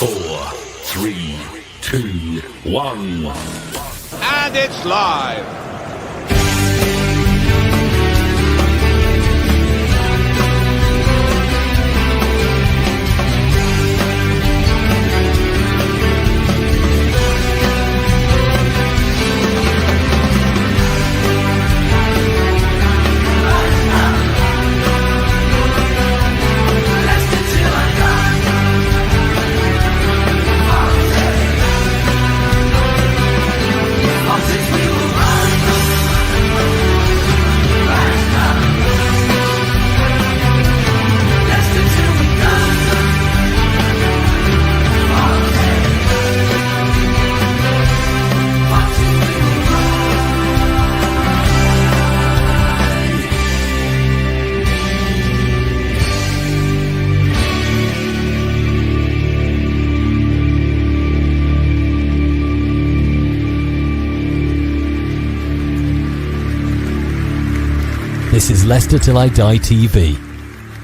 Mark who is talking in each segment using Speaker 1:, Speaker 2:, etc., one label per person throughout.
Speaker 1: 4, 3, 2, 1.
Speaker 2: And it's live.
Speaker 3: This is Leicester Till I Die TV.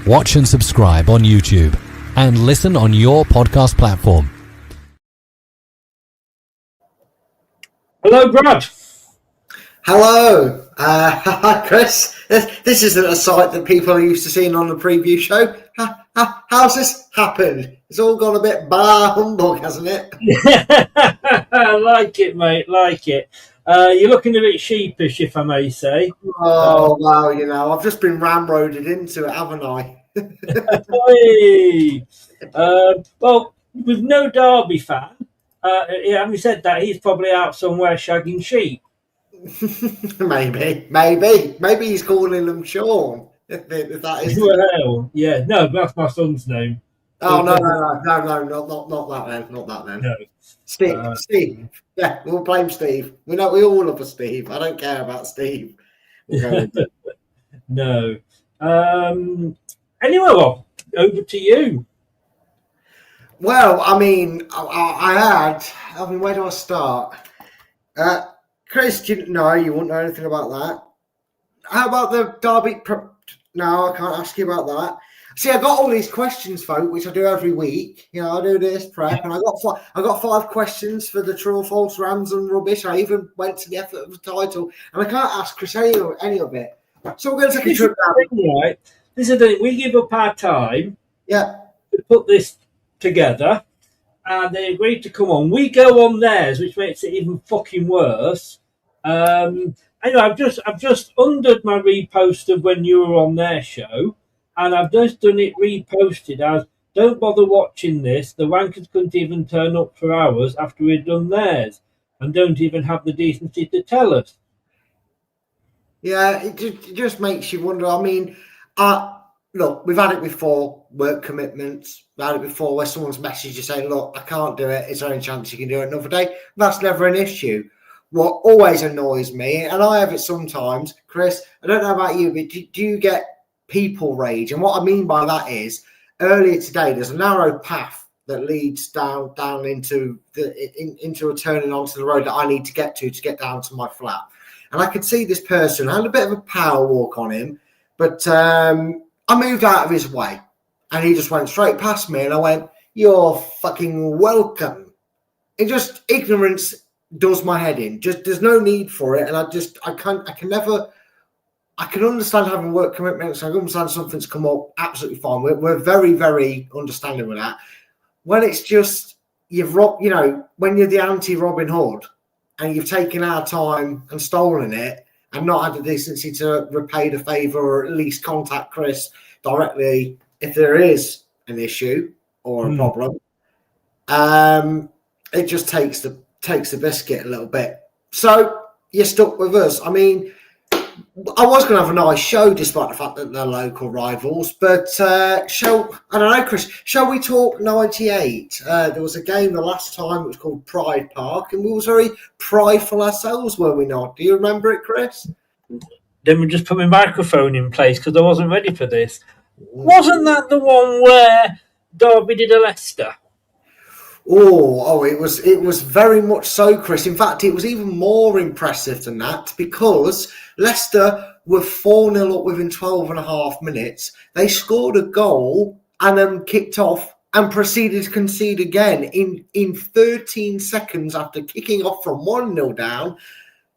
Speaker 3: Watch and subscribe on YouTube and listen on your podcast platform.
Speaker 4: Hello, Brad.
Speaker 5: Hello. Hi, Chris. This isn't a sight that people are used to seeing on the preview show. How's this happened? It's all gone a bit bar humbug, hasn't it?
Speaker 4: I like it, mate. Like it. You're looking a bit sheepish, if I may say.
Speaker 5: Oh, wow, you know, I've just been ramroded into it, haven't I?
Speaker 4: Well, with no Derby fan, having said that, he's probably out somewhere shagging sheep.
Speaker 5: Maybe he's calling them Sean. If that is.
Speaker 4: Well, yeah, no, that's my son's name.
Speaker 5: Oh no, not that then.
Speaker 4: No.
Speaker 5: Steve. Yeah, we'll blame Steve. We all love a Steve. I don't care about Steve.
Speaker 4: No. Anyway, well, over to you.
Speaker 5: Well, I mean, where do I start? Chris, you wouldn't know anything about that. How about the Derby? No, I can't ask you about that. See, I got all these questions, folk, which I do every week. You know, I do this prep, and I got 5 questions for the true or false, rams and rubbish. I even went to the effort of the title, and I can't ask Chris any of it. So we're going to take a trip down.
Speaker 4: Right. This is the thing. We give up our time.
Speaker 5: Yeah.
Speaker 4: To put this together, and they agreed to come on. We go on theirs, which makes it even fucking worse. Anyway, I've just undone my repost of when you were on their show. And I've just done it reposted as, don't bother watching this. The wankers couldn't even turn up for hours after we'd done theirs. And don't even have the decency to tell us.
Speaker 5: Yeah, it just makes you wonder. I mean, look, we've had it before, work commitments. We've had it before where someone's messaged you saying, look, I can't do it. Is there any chance you can do it another day? That's never an issue. What always annoys me, and I have it sometimes, Chris, I don't know about you, but do you get people rage? And what I mean by that is, earlier today there's a narrow path that leads down into a turning onto the road that I need to get down to my flat, and I could see this person. I had a bit of a power walk on him, but I moved out of his way and he just went straight past me, and I went, you're fucking welcome. It just, ignorance does my head in. Just, there's no need for it, and I can understand having work commitments. I can understand something's come up. Absolutely fine. We're very, very understanding with that. When it's just when you're the anti-Robin Hood and you've taken our time and stolen it and not had the decency to repay the favour or at least contact Chris directly if there is an issue or a problem, it just takes the biscuit a little bit. So you're stuck with us. I mean, I was going to have a nice show despite the fact that they're local rivals, but I don't know, Chris, shall we talk 98? There was a game the last time, it was called Pride Park, and we was very prideful ourselves, were we not? Do you remember it, Chris?
Speaker 4: Then we just put my microphone in place because I wasn't ready for this. Wasn't that the one where Derby did a Leicester?
Speaker 5: Oh, it was very much so, Chris. In fact, it was even more impressive than that because Leicester were 4-0 up within 12 and a half minutes. They scored a goal and then kicked off and proceeded to concede again in 13 seconds after kicking off from 1-0 down.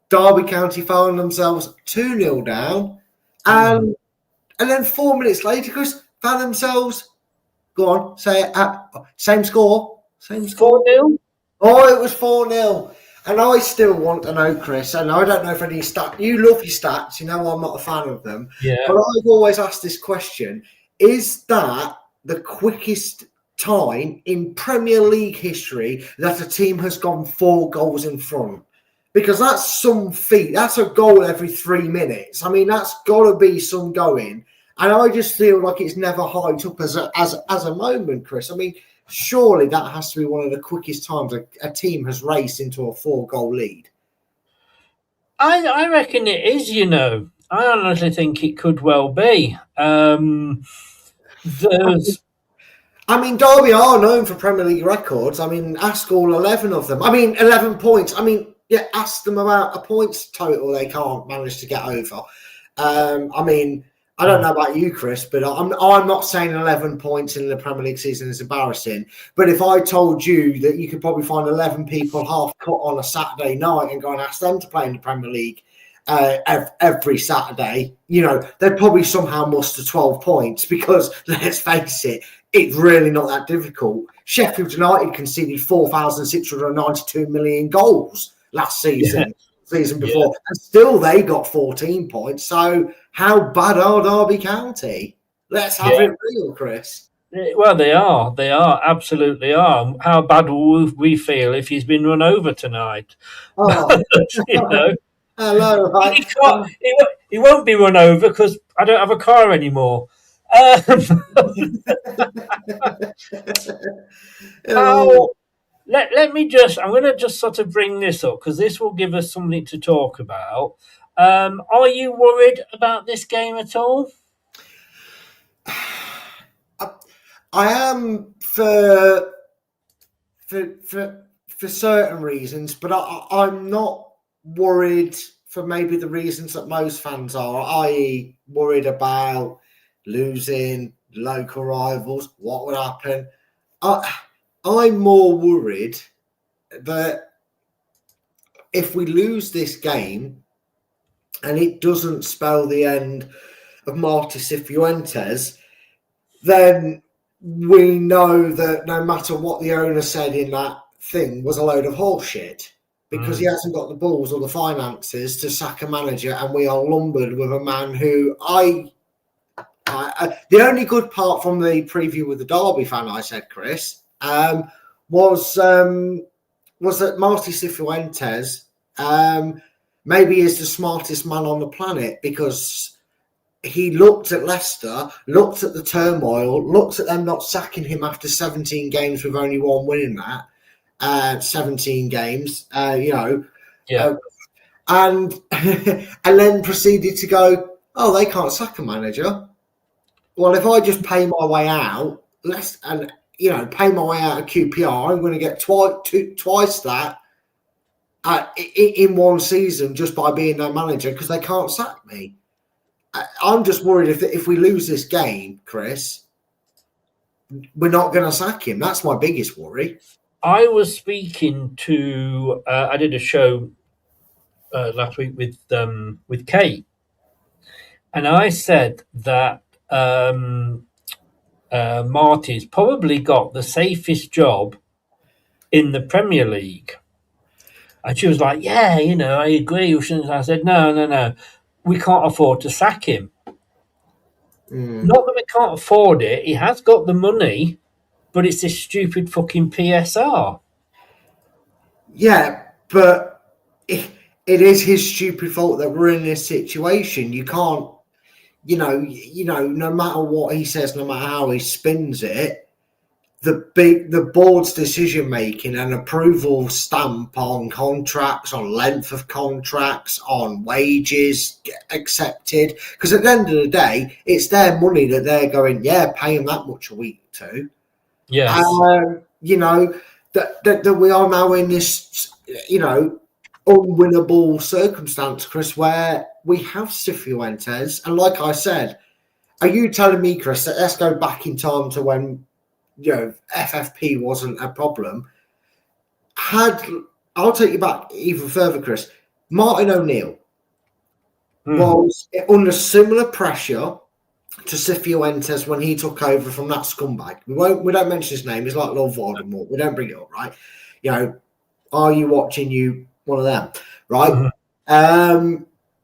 Speaker 5: Derby County found themselves 2-0 down. And then 4 minutes later, Chris, found themselves, go on, say it, same score.
Speaker 4: 4-0?
Speaker 5: Oh, it was 4-0. And I still want to know, Chris, and I don't know if any stats, you love your stats, you know I'm not a fan of them, but I've always asked this question, is that the quickest time in Premier League history that a team has gone 4 goals in front? Because that's some feat. That's a goal every 3 minutes. I mean, that's got to be some going. And I just feel like it's never hyped up as a moment, Chris. I mean, surely that has to be one of the quickest times a team has raced into a 4-goal lead.
Speaker 4: I reckon it is, you know. I honestly think it could well be.
Speaker 5: I mean, Derby are known for Premier League records. I mean, ask all 11 of them. I mean, 11 points. I mean, yeah, ask them about a points total they can't manage to get over. I mean, I don't know about you, Chris, but I'm not saying 11 points in the Premier League season is embarrassing. But if I told you that you could probably find 11 people half cut on a Saturday night and go and ask them to play in the Premier League every Saturday, you know, they'd probably somehow muster 12 points because, let's face it, it's really not that difficult. Sheffield United conceded 4,692 million goals last season, season before, and still they got 14 points. So how bad are Derby County? Let's have it real, Chris.
Speaker 4: Well, they are. They are. Absolutely are. How bad will we feel if he's been run over tonight?
Speaker 5: Oh.
Speaker 4: You know?
Speaker 5: Hello. Right.
Speaker 4: He won't be run over because I don't have a car anymore. Let me just, I'm going to just sort of bring this up because this will give us something to talk about. Are you worried about this game at all?
Speaker 5: I am for certain reasons, but I'm not worried for maybe the reasons that most fans are, i.e. worried about losing local rivals, what would happen. I'm more worried that if we lose this game and it doesn't spell the end of Marty Cifuentes, then we know that no matter what the owner said in that thing was a load of horseshit because he hasn't got the balls or the finances to sack a manager, and we are lumbered with a man who the only good part from the preview with the Derby fan, I said, Chris, was that Marty Cifuentes maybe is the smartest man on the planet because he looked at Leicester, looked at the turmoil, looked at them not sacking him after 17 games with only one win in that. 17 games, and then proceeded to go, oh, they can't sack a manager. Well, if I just pay my way out, pay my way out of QPR, I'm going to get twice that in one season just by being their manager because they can't sack me. I'm just worried if we lose this game, Chris, we're not going to sack him. That's my biggest worry.
Speaker 4: I was speaking to, I did a show last week with Kate, and I said that Marty's probably got the safest job in the Premier League. And she was like, yeah, I agree. I said, no. We can't afford to sack him. Not that we can't afford it. He has got the money, but it's this stupid fucking PSR.
Speaker 5: Yeah, but it is his stupid fault that we're in this situation. You can't, no matter what he says, no matter how he spins it, the board's decision making and approval stamp on contracts, on length of contracts, on wages accepted. Because at the end of the day, it's their money that they're going, pay him that much a week to.
Speaker 4: Yes.
Speaker 5: That we are now in this, unwinnable circumstance, Chris, where we have Cifuentes. And like I said, are you telling me, Chris, that let's go back in time to when FFP wasn't a problem. I'll take you back even further, Chris. Martin O'Neill was under similar pressure to Cifuentes when he took over from that scumbag. We don't mention his name. He's like Lord Voldemort. We don't bring it up, right? Are you watching? You one of them, right?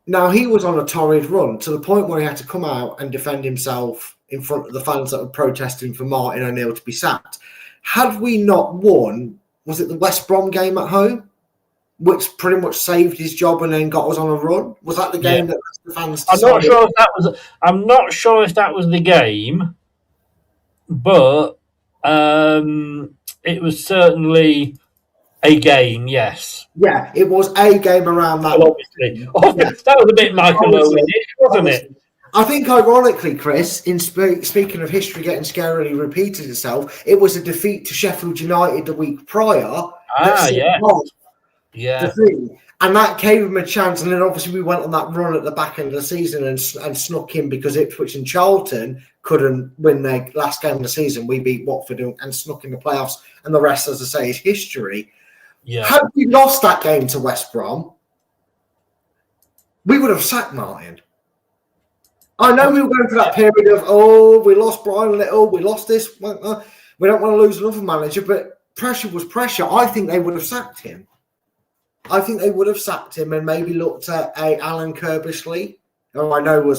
Speaker 5: Now he was on a torrid run to the point where he had to come out and defend himself in front of the fans that were protesting for Martin O'Neill to be sacked. Had we not won, was it the West Brom game at home, which pretty much saved his job and then got us on a run? Was that the game that the fans decided?
Speaker 4: I'm not sure if that was the game, but it was certainly a game. Yes.
Speaker 5: Yeah, it was a game around that.
Speaker 4: Well, obviously, that was a bit Michael Owen-ish, wasn't it?
Speaker 5: I think, ironically, Chris, in speaking of history getting scarily repeated itself, it was a defeat to Sheffield United the week prior.
Speaker 4: Yeah.
Speaker 5: And that gave him a chance. And then obviously we went on that run at the back end of the season and snuck in because Ipswich and Charlton couldn't win their last game of the season. We beat Watford and snuck in the playoffs. And the rest, as I say, is history.
Speaker 4: Yeah.
Speaker 5: Had we lost that game to West Brom, we would have sacked Martin. I know we were going through that period of, we lost Brian Little, we lost this. We don't want to lose another manager, but pressure was pressure. I think they would have sacked him. And maybe looked at Alan Kirbishley, who I know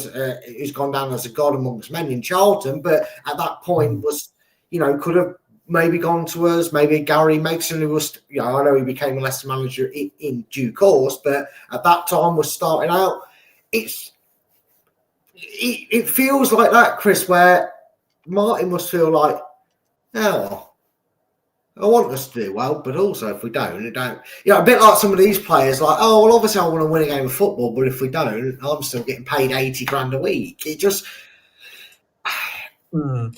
Speaker 5: he's gone down as a god amongst men in Charlton, but at that point was, could have maybe gone to us. Maybe Gary Mason, who was, I know he became a Leicester manager in due course, but at that time was starting out. It feels like that, Chris, where Martin must feel like, I want us to do well, but also if we don't, a bit like some of these players, like, obviously I want to win a game of football, but if we don't, I'm still getting paid 80 grand a week. It just...
Speaker 4: I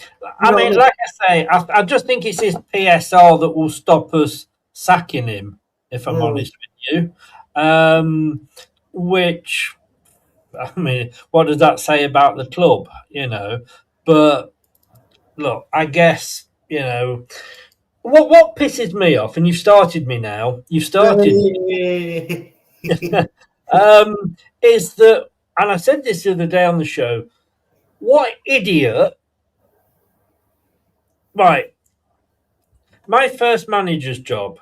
Speaker 4: mean, like I say, I just think it's his PSR that will stop us sacking him, if I'm honest with you. Which... I mean, what does that say about the club, But, look, I guess, What pisses me off, and you've started me now, is that, and I said this the other day on the show, what idiot... Right, my first manager's job,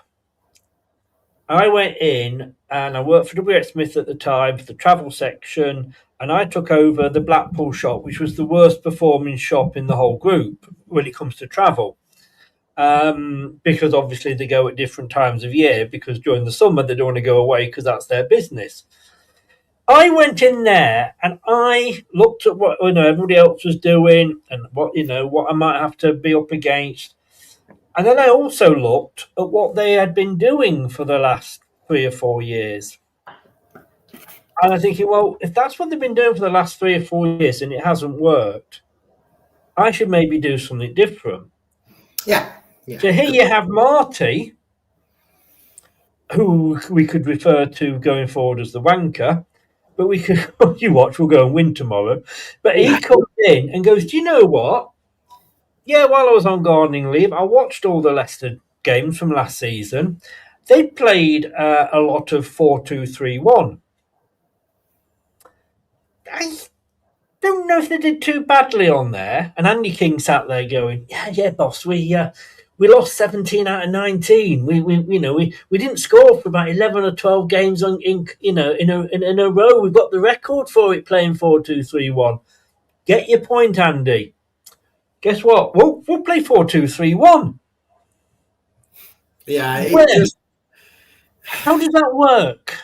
Speaker 4: I went in and I worked for W. Smith at the time for the travel section, and I took over the Blackpool shop, which was the worst performing shop in the whole group when it comes to travel. Because obviously they go at different times of year, because during the summer they don't want to go away because that's their business. I went in there and I looked at what everybody else was doing and what I might have to be up against. And then I also looked at what they had been doing for the last 3 or 4 years. And I'm thinking, well, if that's what they've been doing for the last 3 or 4 years and it hasn't worked, I should maybe do something different.
Speaker 5: Yeah.
Speaker 4: So here you have Marty, who we could refer to going forward as the wanker, but we could, you watch, we'll go and win tomorrow. But he comes in and goes, do you know what? Yeah, while I was on gardening leave, I watched all the Leicester games from last season. They played a lot of 4-2-3-1. I don't know if they did too badly on there. And Andy King sat there going, yeah, boss, we lost 17 out of 19. We didn't score for about 11 or 12 games in a row. We've got the record for it playing 4-2-3-1. Get your point, Andy. Guess what? We'll play 4-2-3-1.
Speaker 5: Yeah.
Speaker 4: How does that work?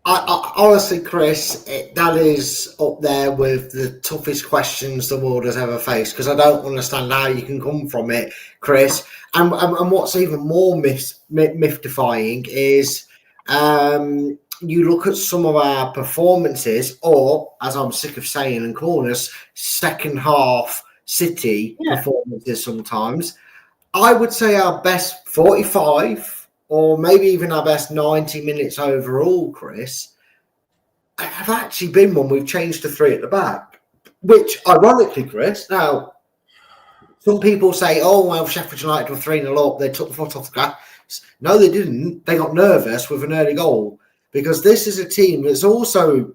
Speaker 5: I honestly, Chris, that is up there with the toughest questions the world has ever faced, because I don't understand how you can come from it, Chris. And what's even more mystifying is you look at some of our performances, or, as I'm sick of saying and calling us, second half City performances sometimes. I would say our best 45 or maybe even our best 90 minutes overall, Chris, have actually been when we've changed to 3 at the back. Which, ironically, Chris, now, Some people say, "Oh, well, Sheffield United were 3-0 up. They took the foot off the gas." No, they didn't. They got nervous with an early goal because this is a team that's also,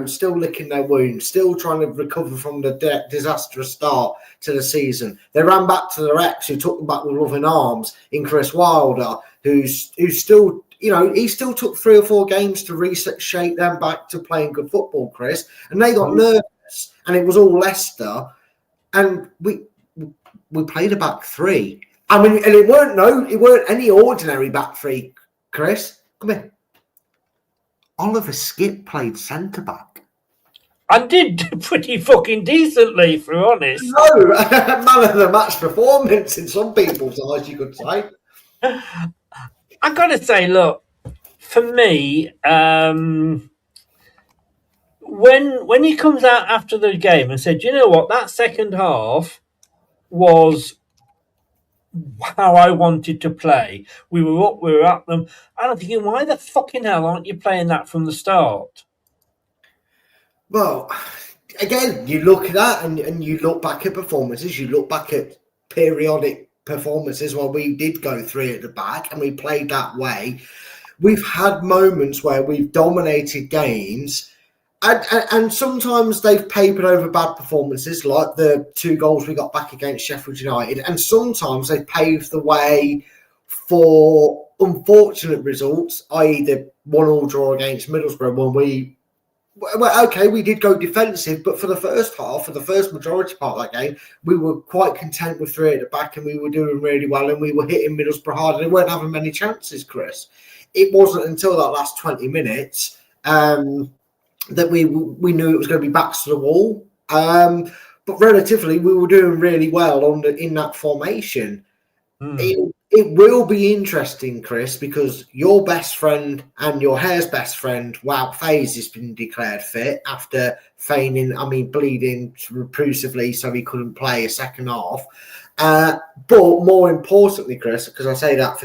Speaker 5: still licking their wounds, still trying to recover from the disastrous start to the season. They ran back to their ex, who took them back with loving arms, in Chris Wilder, who's still, he still took 3 or 4 games to reshape them back to playing good football, Chris. And they got nervous, and it was all Leicester, and we played a back 3. I mean, and it weren't any ordinary back 3, Chris. Come here. Oliver Skipp played centre back.
Speaker 4: I did pretty fucking decently, if we're honest.
Speaker 5: No, man of the match performance in some people's eyes, you could say.
Speaker 4: I got to say, look, for me, when he comes out after the game and said, you know what, that second half was how I wanted to play. We were up, we were at them. And I'm thinking, why the fucking hell aren't you playing that from the start?
Speaker 5: Well, again, you look at that and you look back at performances, you look back at periodic performances where we did go 3 at the back and we played that way. We've had moments where we've dominated games and sometimes they've papered over bad performances like the 2 goals we got back against Sheffield United, and sometimes they've paved the way for unfortunate results, i.e. the 1-1 draw against Middlesbrough when we did go defensive, but for the first half, for the first majority part of that game, we were quite content with 3 at the back and we were doing really well and we were hitting Middlesbrough hard and they weren't having many chances, Chris. It wasn't until that last 20 minutes that we knew it was going to be backs to the wall. But relatively, we were doing really well in that formation. It will be interesting, Chris, because your best friend and your hair's best friend, Wout Faes, has been declared fit after bleeding repulsively, so he couldn't play a second half. But more importantly, Chris, because I say that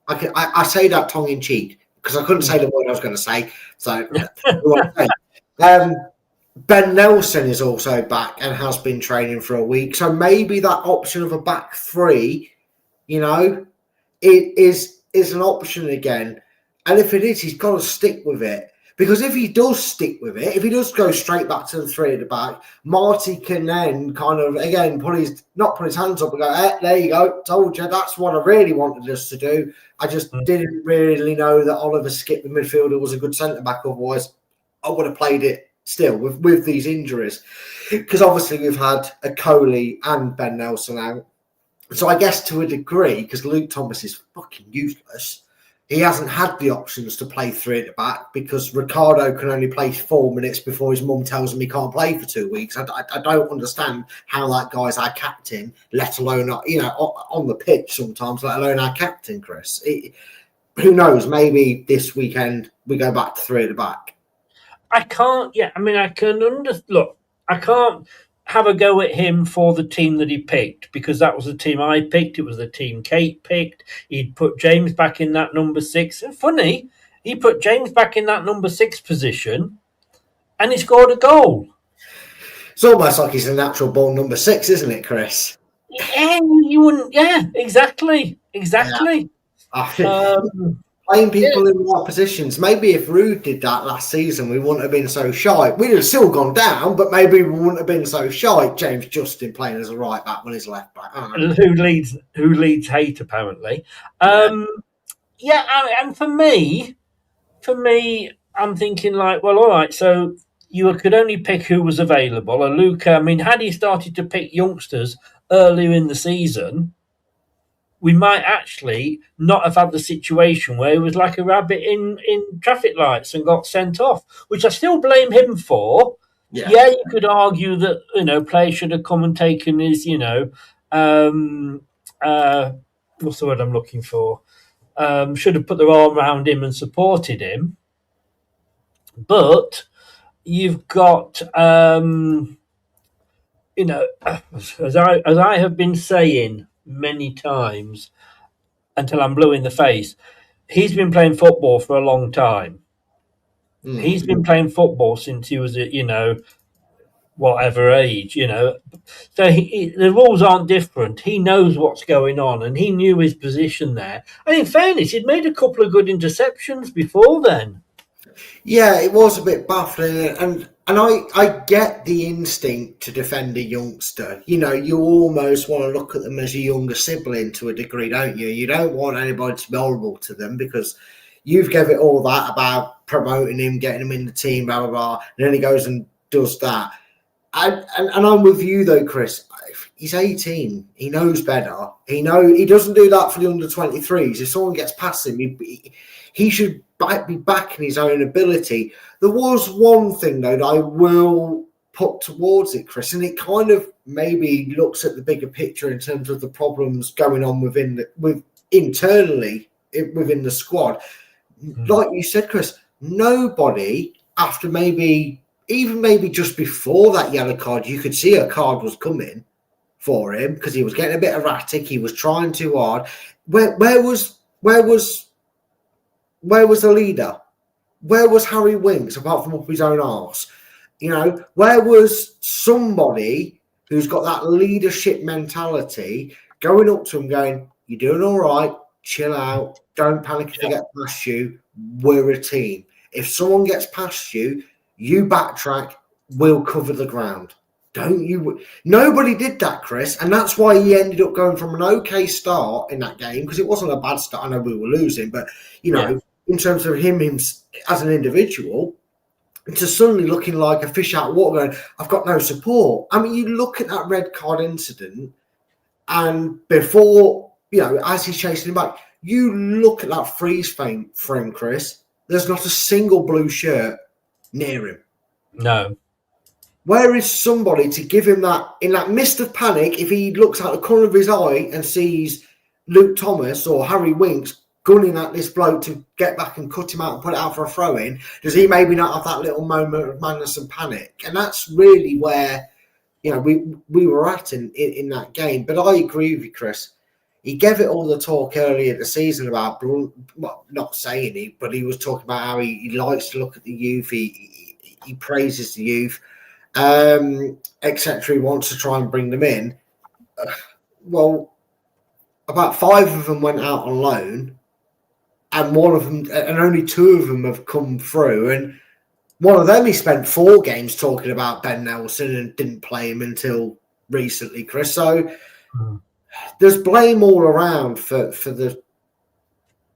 Speaker 5: I say that tongue in cheek because I couldn't say the word I was going to say. So, Ben Nelson is also back and has been training for a week. So maybe that option of a back 3, it is an option again. And if it is, he's got to stick with it. Because if he does stick with it, if he does go straight back to the 3 at the back, Marty can then kind of, again, not put his hands up and go, there you go, told you, that's what I really wanted us to do. I just didn't really know that Oliver Skipp, the midfielder, was a good centre-back. Otherwise, I would have played it still with these injuries. Because obviously we've had a Cory and Ben Nelson out. So I guess to a degree, because Luke Thomas is fucking useless, he hasn't had the options to play 3 at the back because Ricardo can only play 4 minutes before his mum tells him he can't play for 2 weeks. I don't understand how that guy's our captain, let alone, on the pitch sometimes, let alone our captain, Chris. Who knows? Maybe this weekend we go back to 3 at the back.
Speaker 4: I can't, I can't have a go at him for the team that he picked because that was the team I picked. It was the team Kate picked. He'd put James back in that number 6. And funny, he put James back in that number 6 position and he scored a goal.
Speaker 5: It's almost like he's a natural born number 6, isn't it, Chris?
Speaker 4: Yeah, you wouldn't. Yeah, exactly. Yeah.
Speaker 5: Playing people in the right positions. Maybe if Rude did that last season, we wouldn't have been so shy. We'd have still gone down, but maybe we wouldn't have been so shy. James Justin playing as a right back when he's left back.
Speaker 4: Who leads hate apparently. And for me, I'm thinking like, well, all right. So you could only pick who was available. And Luca, had he started to pick youngsters earlier in the season, we might actually not have had the situation where he was like a rabbit in traffic lights and got sent off, which I still blame him for. Yeah, you could argue that, players should have come and taken his, what's the word I'm looking for? Should have put their arm around him and supported him. But you've got, as I have been saying many times until I'm blue in the face, he's been playing football for a long time. He's been playing football since he was whatever age, So the rules aren't different. He knows what's going on, and he knew his position there. And in fairness, he'd made a couple of good interceptions before then.
Speaker 5: Yeah, it was a bit baffling, and I get the instinct to defend a youngster. You almost want to look at them as a younger sibling to a degree, don't you? You don't want anybody to be horrible to them because you've gave it all that about promoting him, getting him in the team, blah blah blah, and then he goes and does that. And I'm with you though, Chris. He's 18. He knows better. He doesn't do that for the under 23s. If someone gets past him, he should be backing his own ability. There was one thing though that I will put towards it, Chris, and it kind of maybe looks at the bigger picture in terms of the problems going on internally within the squad. Like you said, Chris, nobody after maybe just before that yellow card, you could see a card was coming for him because he was getting a bit erratic. He was trying too hard. Where was the leader? Where was Harry Winks apart from up his own arse? Where was somebody who's got that leadership mentality going up to him going, "You're doing all right, chill out, don't panic if they get past you, we're a team. If someone gets past you, you backtrack, we'll cover the ground." Don't you? Nobody did that, Chris, and that's why he ended up going from an okay start in that game because it wasn't a bad start. I know we were losing, but in terms of him as an individual, to suddenly looking like a fish out of water, going, "I've got no support." I mean, you look at that red card incident, and before as he's chasing him back, you look at that freeze frame, Chris. There's not a single blue shirt near him.
Speaker 4: No.
Speaker 5: Where is somebody to give him that in that mist of panic? If he looks out the corner of his eye and sees Luke Thomas or Harry Winks gunning at this bloke to get back and cut him out and put it out for a throw in, does he maybe not have that little moment of madness and panic? And that's really where we were at in that game. But I agree with you, Chris. He gave it all the talk earlier the season about, well, not saying it, but he was talking about how he likes to look at the youth. He praises the youth. Etc. He wants to try and bring them in. Well, about 5 of them went out on loan, and only 2 of them have come through. And one of them, he spent 4 games talking about Ben Nelson and didn't play him until recently, Chris. So there's blame all around for the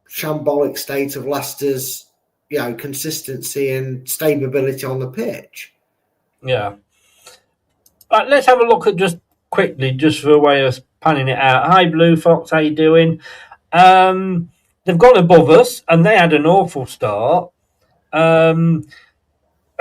Speaker 5: shambolic state of Leicester's, consistency and stability on the pitch.
Speaker 4: Yeah. Right, let's have a look at just for a way of panning it out. Hi, Blue Fox, how you doing? They've gone above us, and they had an awful start. And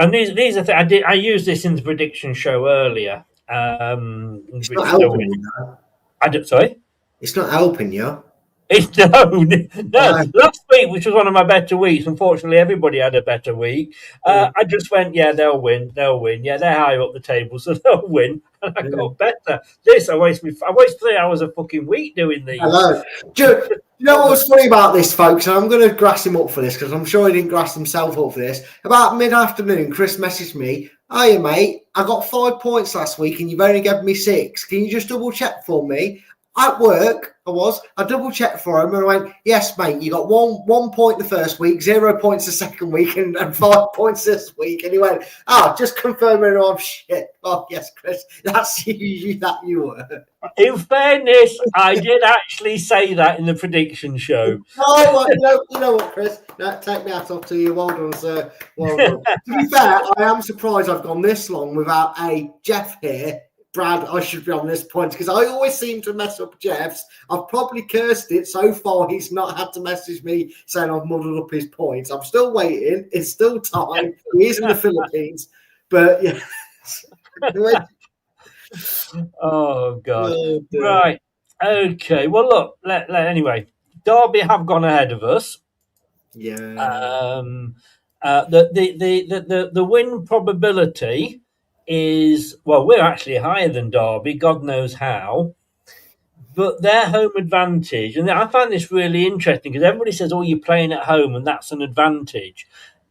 Speaker 4: these are things I used this in the prediction show earlier.
Speaker 5: It's not helping you.
Speaker 4: Sorry?
Speaker 5: It's not helping you.
Speaker 4: No. Last week, which was one of my better weeks, unfortunately, everybody had a better week. I just went, they'll win. Yeah, they're higher up the table, so they'll win. And I got better. I waste 3 hours a fucking week doing these.
Speaker 5: Hello. Do you know what was funny about this, folks? And I'm going to grass him up for this because I'm sure he didn't grass himself up for this. About mid-afternoon, Chris messaged me, "Hiya, mate. I got 5 points last week and you've only given me 6. Can you just double check for me?" At work, I double checked for him and I went, "Yes, mate, you got one point the first week, 0 points the second week, and 5 points this week." And he went, "Just confirming I'm shit." Oh, yes, Chris, that's you were.
Speaker 4: In fairness, I did actually say that in the prediction show.
Speaker 5: Oh, you know what, Chris? No, take me hat off to you. Well done, sir. Well done. To be fair, I am surprised I've gone this long without Jeff here. Brad, I should be on this point because I always seem to mess up Jeff's. I've probably cursed it so far. He's not had to message me saying I've muddled up his points. I'm still waiting. It's still time. He is in the Philippines, but yeah.
Speaker 4: Oh God! Right. Okay. Well, look. Anyway, Derby have gone ahead of us.
Speaker 5: Yeah.
Speaker 4: The win probability is, well, we're actually higher than Derby, God knows how, but their home advantage, and I find this really interesting because everybody says, "Oh, you're playing at home and that's an advantage."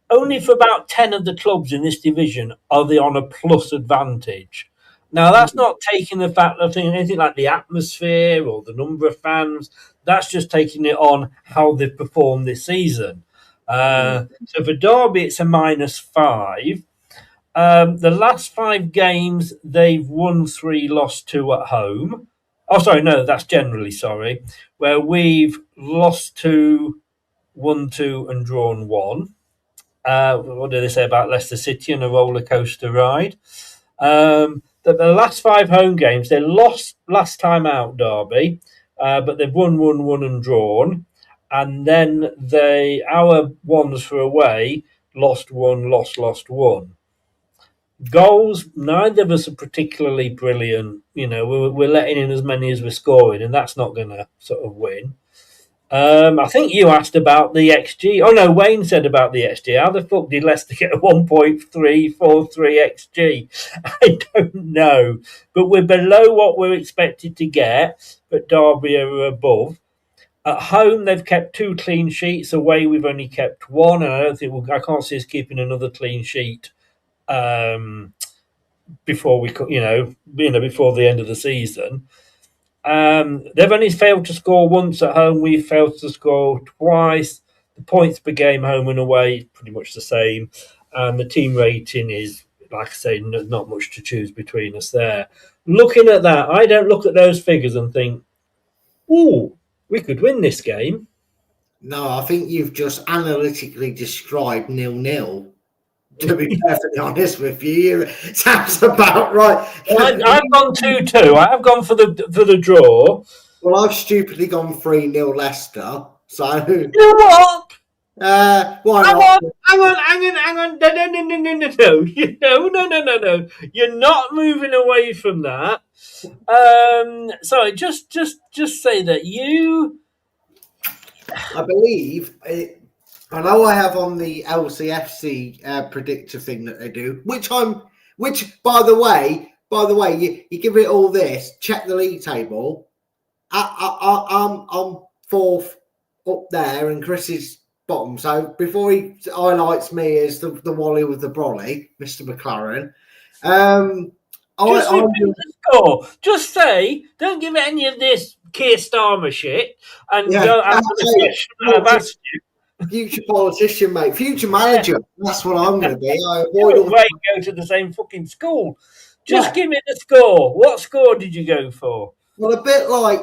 Speaker 4: only for about 10 of the clubs in this division are they on a plus advantage. Now, that's not taking the fact of anything like the atmosphere or the number of fans. That's just taking it on how they've performed this season. So for Derby, it's a -5. The last 5 games, they've won 3, lost 2 at home. Oh, sorry, no, that's generally, sorry. Where we've lost 2, won 2, and drawn 1. What do they say about Leicester City and a roller coaster ride? The last 5 home games, they lost last time out, Derby, but they've won, and drawn. And then our ones for away, lost 1, lost 1. Goals, neither of us are particularly brilliant. We're letting in as many as we're scoring, and that's not going to sort of win. I think you asked about the XG. Oh no, Wayne said about the XG. How the fuck did Leicester get a 1.343 XG? I don't know, but we're below what we're expected to get. But Derby are above. At home, they've kept 2 clean sheets. Away, we've only kept 1, and I can't see us keeping another clean sheet before before the end of the season. They've only failed to score once at home. We've failed to score twice. The points per game home and away is pretty much the same. And the team rating is, like I say, not much to choose between us there. Looking at that, I don't look at those figures and think, ooh, we could win this game.
Speaker 5: No, I think you've just analytically described 0-0. To be perfectly honest with you, sounds about right.
Speaker 4: I've gone 2-2. I have gone for the draw.
Speaker 5: Well, I've stupidly gone 3-0 Leicester. So
Speaker 4: you know what?
Speaker 5: Why
Speaker 4: hang
Speaker 5: not?
Speaker 4: on. No. You're not moving away from that. Sorry, just say that you.
Speaker 5: I believe I know I have on the LCFC predictor thing that they do, which by the way, you give it all this, check the league table. I'm 4th up there, and Chris is bottom. So before he highlights me as the Wally with the brolly, Mr. McLaren,
Speaker 4: the score. Just say, don't give it any of this Keir Starmer shit, and go answer the question I've asked you.
Speaker 5: Future politician, mate. Future manager. Yeah. That's what I'm going to be. I avoid
Speaker 4: go to the same fucking school. Just give me the score. What score did you go for?
Speaker 5: Well, a bit like,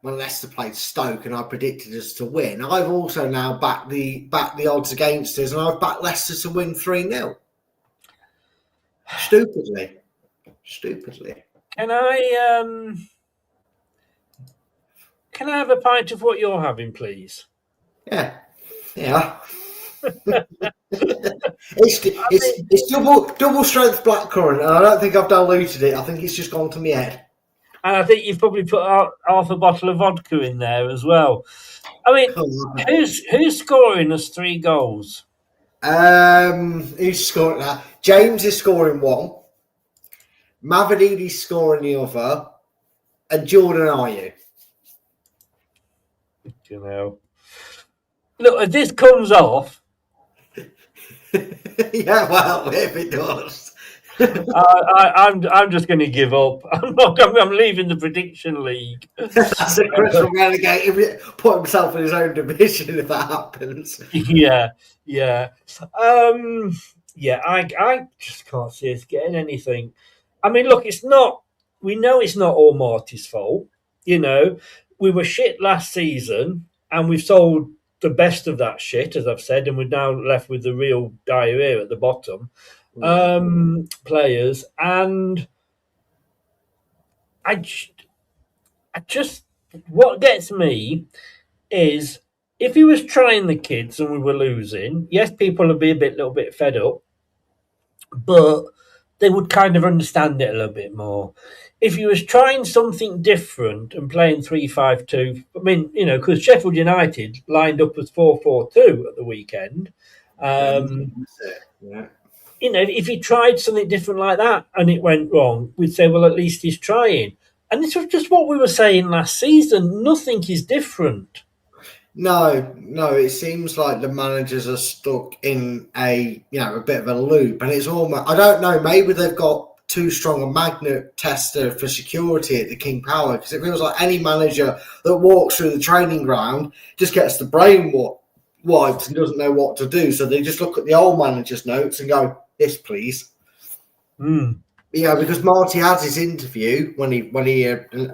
Speaker 5: when Leicester played Stoke and I predicted us to win, I've also now backed the odds against us, and I've backed Leicester to win 3-0. Stupidly.
Speaker 4: Can I have a pint of what you're having, please?
Speaker 5: Yeah. It's double strength blackcurrant, and I don't think I've diluted it. I think it's just gone to my head.
Speaker 4: And I think you've probably put half a bottle of vodka in there as well. I mean, who's scoring us 3 goals?
Speaker 5: Who's scoring that? James is scoring 1. Mavadidi's scoring the other, and Jordan Ayew.
Speaker 4: Look, if this comes off.
Speaker 5: Yeah, well, if it does.
Speaker 4: I'm just going to give up. I'm leaving the prediction league.
Speaker 5: That's a Chris will relegate. Put himself in his own division if that happens.
Speaker 4: Yeah. I just can't see us getting anything. I mean, look, we know it's not all Marty's fault. We were shit last season, and we've sold the best of that shit, as I've said, and we're now left with the real diarrhea at the bottom. Players, and I just what gets me is if he was trying the kids and we were losing, yes, people would be a little bit fed up, but they would kind of understand it a little bit more. If he was trying something different and playing 3-5-2, I mean, because Sheffield United lined up as 4-4-2 at the weekend. If he tried something different like that and it went wrong, we'd say, well, at least he's trying. And this was just what we were saying last season. Nothing is different.
Speaker 5: No. It seems like the managers are stuck in a bit of a loop, and it's almost, I don't know. Maybe they've got too strong a magnet tester for security at the King Power, because it feels like any manager that walks through the training ground just gets the brain wiped and doesn't know what to do. So they just look at the old manager's notes and go, "This, please." Yeah, because Marty had his interview when he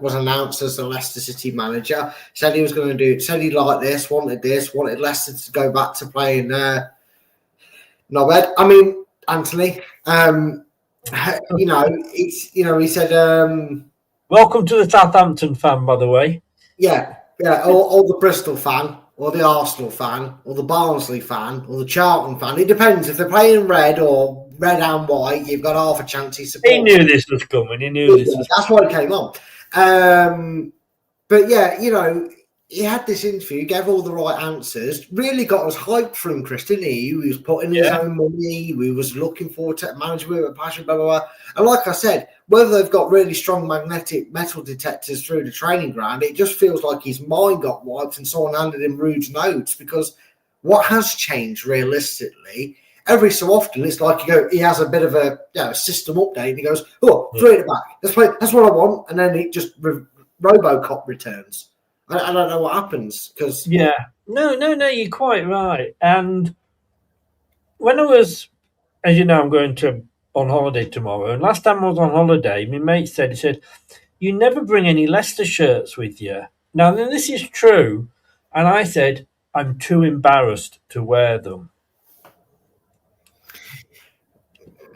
Speaker 5: was announced as the Leicester City manager. Said he was going to do. Said he liked this, wanted Leicester to go back to playing. Not bad. I mean, Anthony. He said.
Speaker 4: Welcome to the Southampton fan, by the way.
Speaker 5: Yeah, or the Bristol fan, or the Arsenal fan, or the Barnsley fan, or the Charlton fan. It depends. If they're playing red or red and white, you've got half a chance he supports.
Speaker 4: He knew this was coming.
Speaker 5: That's why it came on. But yeah, he had this interview, gave all the right answers, really got us hyped for him, Chris, didn't he? He was putting his own money. We was looking forward to management with passion, blah, blah, blah. And like I said, whether they've got really strong magnetic metal detectors through the training ground, it just feels like his mind got wiped and someone handed him Rude's notes, because what has changed realistically, every so often, it's like he has a bit of a system update, and he goes, three at the back. Let's play. That's what I want. And then it just Robocop returns. I don't know what happens, because
Speaker 4: no, you're quite right. And when I was, as you know, I'm going on holiday tomorrow, and last time I was on holiday, my mate said, "You never bring any Leicester shirts with you." Now, then, this is true, and I said, "I'm too embarrassed to wear them."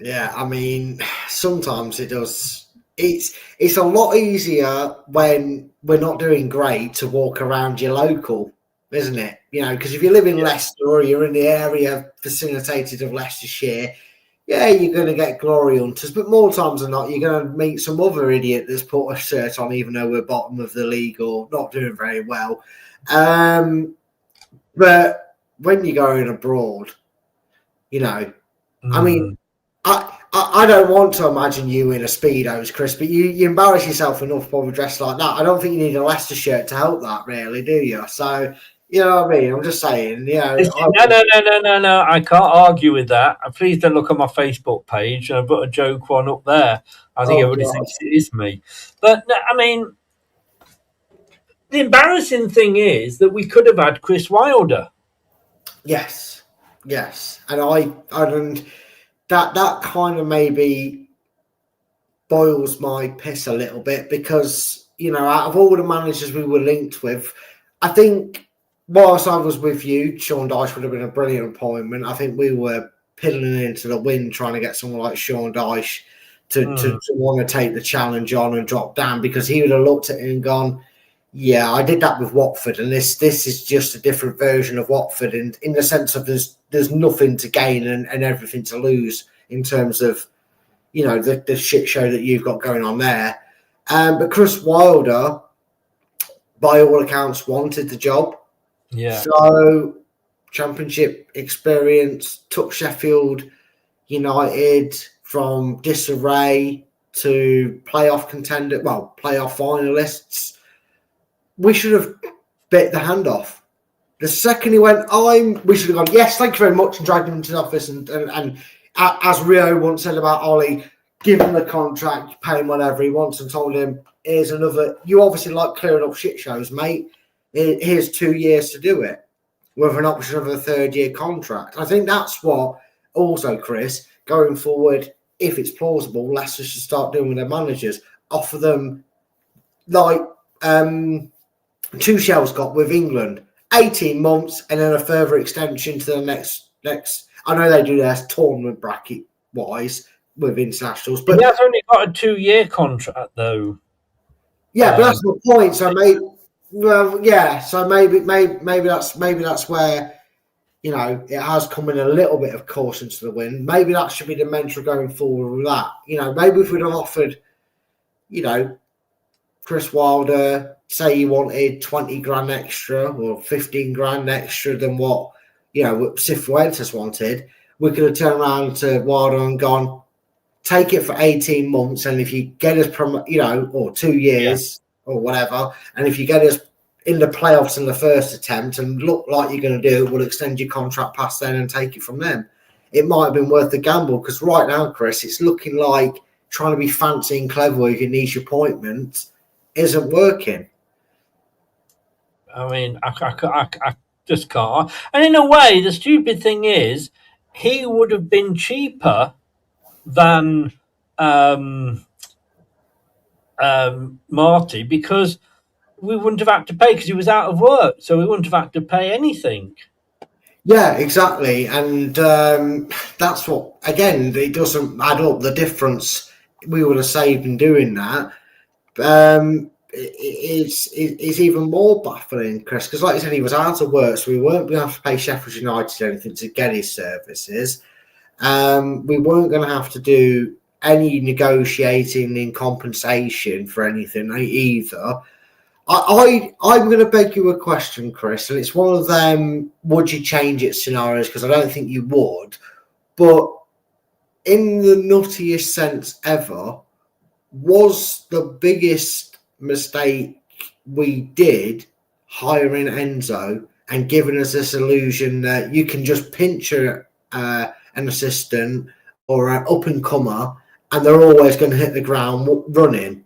Speaker 5: Yeah, I mean, sometimes it does. It's a lot easier when we're not doing great to walk around your local, isn't it? Because if you live in Leicester or you're in the area facilitated of Leicestershire, you're going to get glory hunters. But more times than not, you're going to meet some other idiot that's put a shirt on, even though we're bottom of the league or not doing very well. But when you're going abroad, I mean, I don't want to imagine you in a Speedos, Chris, but you embarrass yourself enough probably dressed like that. I don't think you need a Leicester shirt to help that, really, do you? So, you know what I mean? I'm just saying, No.
Speaker 4: I can't argue with that. Please don't look at my Facebook page. I put a joke one up there. I think everybody thinks it is me. But, I mean, the embarrassing thing is that we could have had Chris Wilder.
Speaker 5: Yes. And that kind of maybe boils my piss a little bit, because, out of all the managers we were linked with, I think whilst I was with you, Sean Dyche would have been a brilliant appointment. I think we were piddling into the wind trying to get someone like Sean Dyche to want to take the challenge on and drop down, because he would have looked at it and gone, yeah, I did that with Watford, and this is just a different version of Watford in the sense of there's nothing to gain and everything to lose in terms of, the shit show that you've got going on there. But Chris Wilder, by all accounts, wanted the job.
Speaker 4: Yeah.
Speaker 5: So championship experience, took Sheffield United from disarray to playoff finalists. We should have bit the hand off. The second he went, we should have gone, yes, thank you very much, and dragged him into the office. And as Rio once said about Ollie, give him the contract, pay him whatever he wants, and told him, here's another, you obviously like clearing up shit shows, mate. Here's 2 years to do it with an option of a 3rd-year contract. I think that's what also, Chris, going forward, if it's plausible, Leicester should start doing with their managers. Offer them, like Tuchel's got with England, 18 months and then a further extension to the next. I know they do their tournament bracket wise with internationals, but
Speaker 4: he has only got a 2-year contract though.
Speaker 5: Yeah, but that's the point. So maybe that's where it has come in a little bit of caution to the wind. Maybe that should be the mantra going forward with that. Maybe if we'd have offered, Chris Wilder, say he wanted 20 grand extra or 15 grand extra than what, Cifuentes wanted, we could have turned around to Wilder and gone, take it for 18 months, and if you get us, or 2 years or whatever, and if you get us in the playoffs in the first attempt and look like you're going to do it, we'll extend your contract past then and take it from them. It might have been worth the gamble, because right now, Chris, it's looking like trying to be fancy and clever with your niche appointments isn't working.
Speaker 4: I mean, I just can't. And in a way, the stupid thing is, he would have been cheaper than Marty, because we wouldn't have had to pay, because he was out of work, so we wouldn't have had to pay anything.
Speaker 5: Yeah, exactly. And that's what, again, it doesn't add up, the difference we would have saved in doing that. It's even more baffling, Chris, because like you said, he was out of work, so we weren't going to have to pay Sheffield United anything to get his services. We weren't going to have to do any negotiating in compensation for anything either. I'm going to beg you a question, Chris, and it's one of them would you change it scenarios, because I don't think you would. But in the nuttiest sense ever, was the biggest mistake we did hiring Enzo and giving us this illusion that you can just pinch an assistant or an up-and-comer and they're always going to hit the ground running?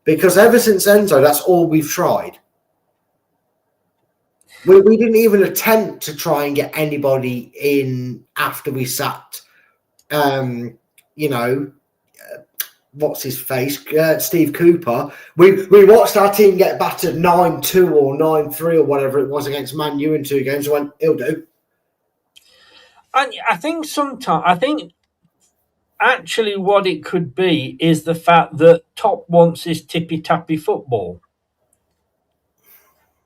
Speaker 5: Because ever since Enzo, that's all we've tried. We didn't even attempt to try and get anybody in after we sacked, what's his face, Steve Cooper. We watched our team get battered 9-2 or 9-3 or whatever it was against Man U in 2 games. And went, it'll do.
Speaker 4: And I think actually what it could be is the fact that Top wants this tippy-tappy football.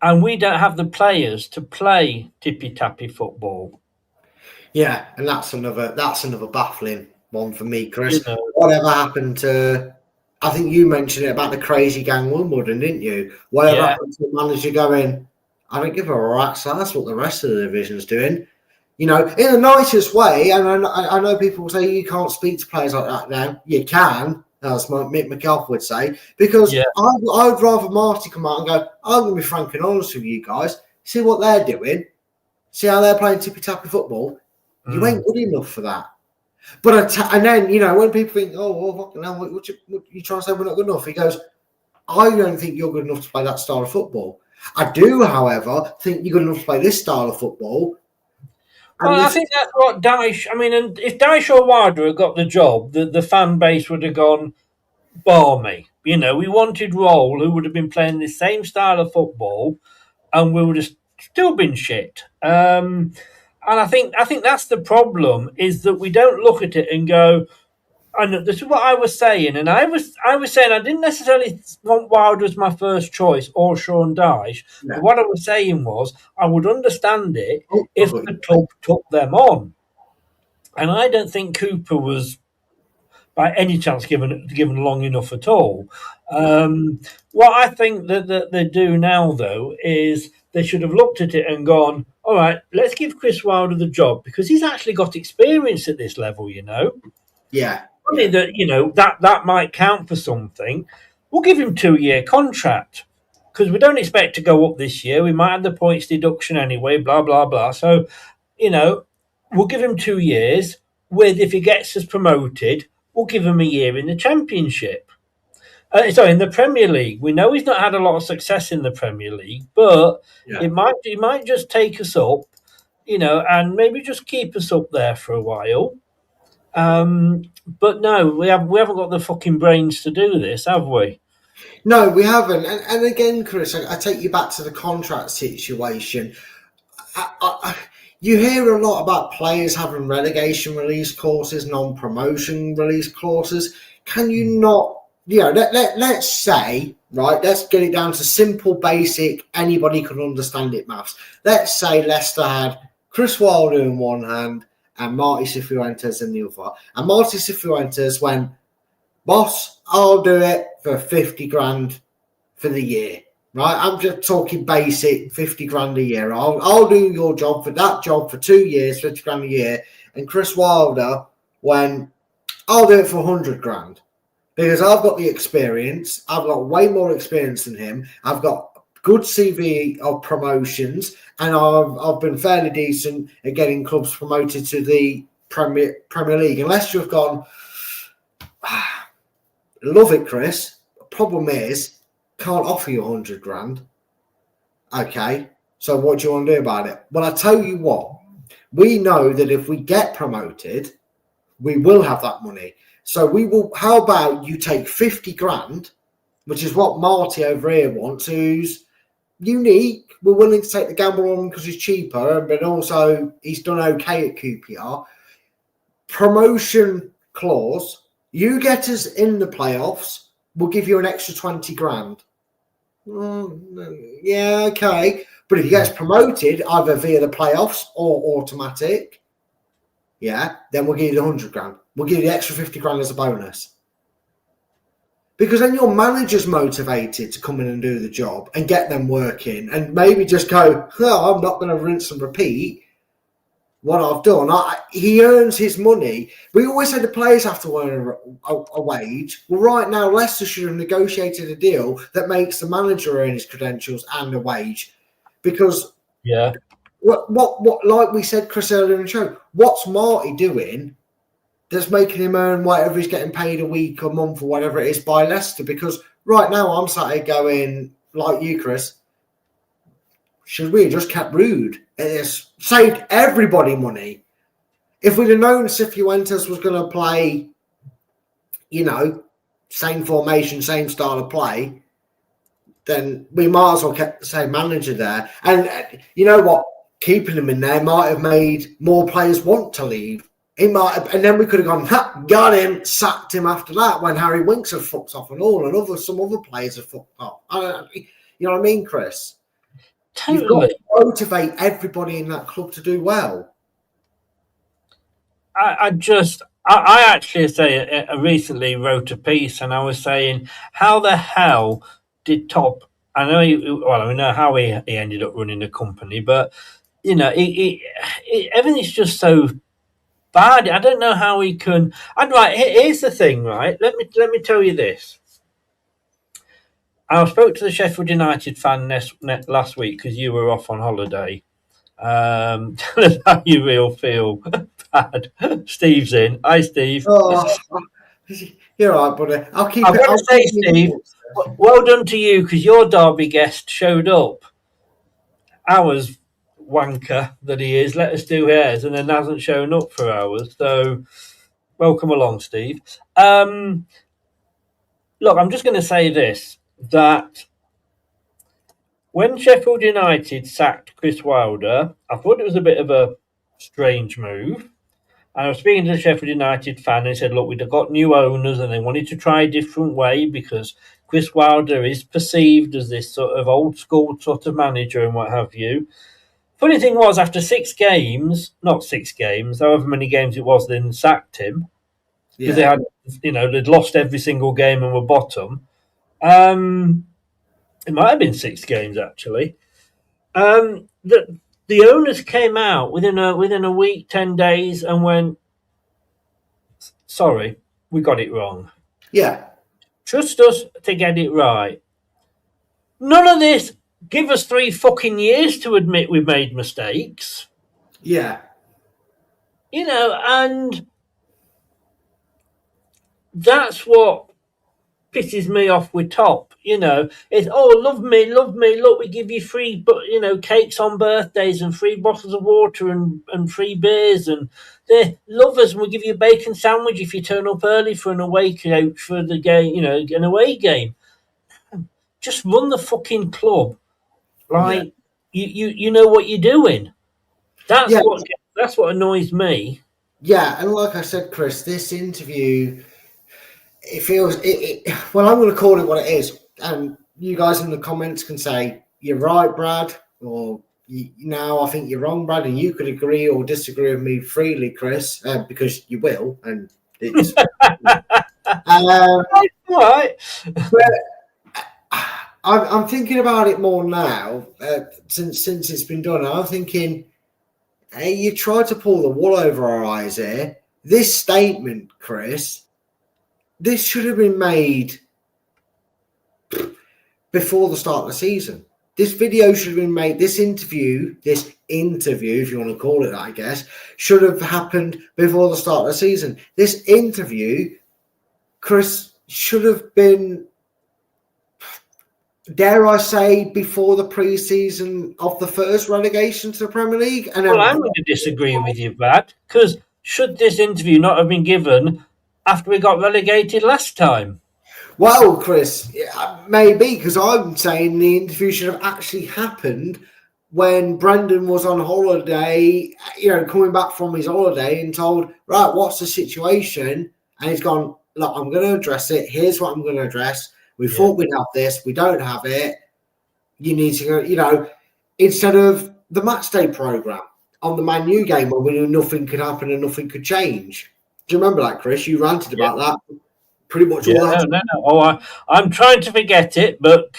Speaker 4: And we don't have the players to play tippy-tappy football.
Speaker 5: Yeah, and that's another baffling one for me, Chris. Whatever happened to, I think you mentioned it about the crazy gang Wimbledon, didn't you? Whatever happened to the manager going, I don't give a rat's ass what the rest of the division's doing. In the nicest way, and I know people will say you can't speak to players like that now. You can, as Mick McAlpha would say, because I would rather Marty come out and go, I'm going to be frank and honest with you guys. See what they're doing. See how they're playing tippy-tappy football. You ain't good enough for that. But and then, when people think, fucking hell, what you trying to say we're not good enough? He goes, I don't think you're good enough to play that style of football. I do, however, think you're good enough to play this style of football.
Speaker 4: Well, I think that's what Dyche... I mean, and if Dyche or Wilder had got the job, the fan base would have gone, balmy. We wanted Roll, who would have been playing the same style of football, and we would have still been shit. And I think that's the problem, is that we don't look at it and go, and this is what I was saying, and I was saying I didn't necessarily want Wilder as my first choice or Sean Dyche. No. But what I was saying was I would understand it if the club took them on. And I don't think Cooper was by any chance given long enough at all. What I think that they do now, though, is they should have looked at it and gone, all right, let's give Chris Wilder the job, because he's actually got experience at this level,
Speaker 5: Yeah.
Speaker 4: That might count for something. We'll give him 2-year contract, because we don't expect to go up this year. We might have the points deduction anyway, blah, blah, blah. So, we'll give him 2 years with, if he gets us promoted, we'll give him a year in the Championship. In the Premier League. We know he's not had a lot of success in the Premier League, but it might just take us up, and maybe just keep us up there for a while. But no, we haven't got the fucking brains to do this, have we?
Speaker 5: No, we haven't. And again, Chris, I take you back to the contract situation. You hear a lot about players having relegation release clauses, non-promotion release clauses. Can you not, let's say, right, let's get it down to simple, basic, anybody can understand it maths. Let's say Leicester had Chris Wilder in one hand and Marty Cifuentes in the other. And Marty Cifuentes went, boss, I'll do it for 50 grand for the year. Right? I'm just talking basic 50 grand a year. I'll do your job for that job for 2 years, 50 grand a year. And Chris Wilder went, I'll do it for 100 grand. Because I've got the experience. I've got way more experience than him. I've got good CV of promotions, and I've been fairly decent at getting clubs promoted to the Premier League. And Leicester have gone, love it, Chris. Problem is, can't offer you 100 grand. Okay, so what do you want to do about it? Well, I tell you what, we know that if we get promoted, we will have that money. So we will. How about you take 50 grand, which is what Marty over here wants, who's unique. We're willing to take the gamble on him because he's cheaper, but also he's done okay at QPR. Promotion clause. You get us in the playoffs, we'll give you an extra 20 grand. Yeah, okay. But if he gets promoted either via the playoffs or automatic, yeah, then we'll give you the 100 grand. We'll give you the extra 50 grand as a bonus. Because then your manager's motivated to come in and do the job and get them working and maybe just go, oh, I'm not going to rinse and repeat what I've done. He earns his money. We always said the players have to earn a wage. Well, right now, Leicester should have negotiated a deal that makes the manager earn his credentials and a wage. Because what like we said, Chris, earlier in the show, what's Marty doing that's making him earn whatever he's getting paid a week, a month, or whatever it is by Leicester? Because right now I'm sat here going, like you, Chris, should we have just kept Rude? It's saved everybody money. If we'd have known Cifuentes was going to play, same formation, same style of play, then we might as well kept the same manager there. And you know what? Keeping him in there might have made more players want to leave. He might have, and then we could have gone, got him, sacked him after that when Harry Winks had fucked off and all, and some other players have fucked off. You know what I mean, Chris?
Speaker 4: Totally.
Speaker 5: You've got to motivate everybody in that club to do well.
Speaker 4: I actually recently wrote a piece, and I was saying, how the hell did Top? I know how he ended up running the company, but everything's just so bad. I don't know how he can. And right, here's the thing, right? Let me tell you this. I spoke to the Sheffield United fan last week because you were off on holiday. Tell us how you real feel bad. Steve's in. Hi, Steve.
Speaker 5: Oh, you're right, buddy. I've got
Speaker 4: to say, Steve, well done to you because your Derby guest showed up. Ours wanker that he is, let us do hairs, and then hasn't shown up for hours. So, welcome along, Steve. Look, I'm just going to say this, that when Sheffield United sacked Chris Wilder, I thought it was a bit of a strange move. And I was speaking to the Sheffield United fan, and he said, look, we'd got new owners and they wanted to try a different way because Chris Wilder is perceived as this sort of old school sort of manager and what have you. Funny thing was, after 6 games, not 6 games, however many games it was, they sacked him because they had, they'd lost every single game and were bottom. It might have been 6 games actually. The owners came out within a week, 10 days, and went, "Sorry, we got it wrong.
Speaker 5: Yeah,
Speaker 4: trust us to get it right. None of this. Give us 3 fucking years to admit we've made mistakes."
Speaker 5: Yeah.
Speaker 4: And that's what pisses me off with Top. It's, love me, look, we give you free, cakes on birthdays and free bottles of water and free beers, and they love us, and we'll give you a bacon sandwich if you turn up early for an away coach for the game, an away game. Just run the fucking club. Like, you know what you're doing. That's what annoys me.
Speaker 5: Yeah, and like I said, Chris, this interview, it feels well, I'm going to call it what it is, and you guys in the comments can say you're right, Brad, or I think you're wrong, Brad, and you could agree or disagree with me freely, Chris, because you will, and it's
Speaker 4: right.
Speaker 5: But I'm thinking about it more now since it's been done. I'm thinking, hey, you tried to pull the wool over our eyes here. This statement, Chris, this should have been made before the start of the season. This video should have been made. This interview, if you want to call it that, I guess, should have happened before the start of the season. This interview, Chris, should have been, dare I say, before the pre-season of the first relegation to the Premier League. And
Speaker 4: well, I'm going to disagree with you, Brad, because should this interview not have been given after we got relegated last time?
Speaker 5: Well, Chris, maybe, because I'm saying the interview should have actually happened when Brendan was on holiday, coming back from his holiday and told, right, what's the situation? And he's gone, look, I'm going to address it. Here's what I'm going to address. We thought we'd have this. We don't have it. You need to go, instead of the match day programme on the Man U game where we knew nothing could happen and nothing could change. Do you remember that, Chris? You ranted about that. Pretty much all that.
Speaker 4: No. Oh, I'm trying to forget it, but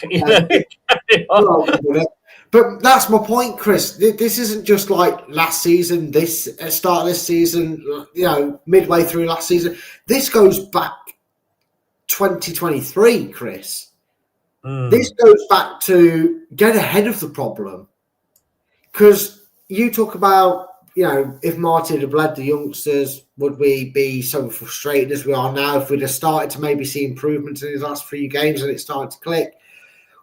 Speaker 5: But that's my point, Chris. This isn't just like last season, start of this season, midway through last season. This goes back 2023, Chris. This goes back to get ahead of the problem. Because you talk about, if Martin had led the youngsters, would we be so frustrated as we are now if we'd have started to maybe see improvements in his last few games and it started to click?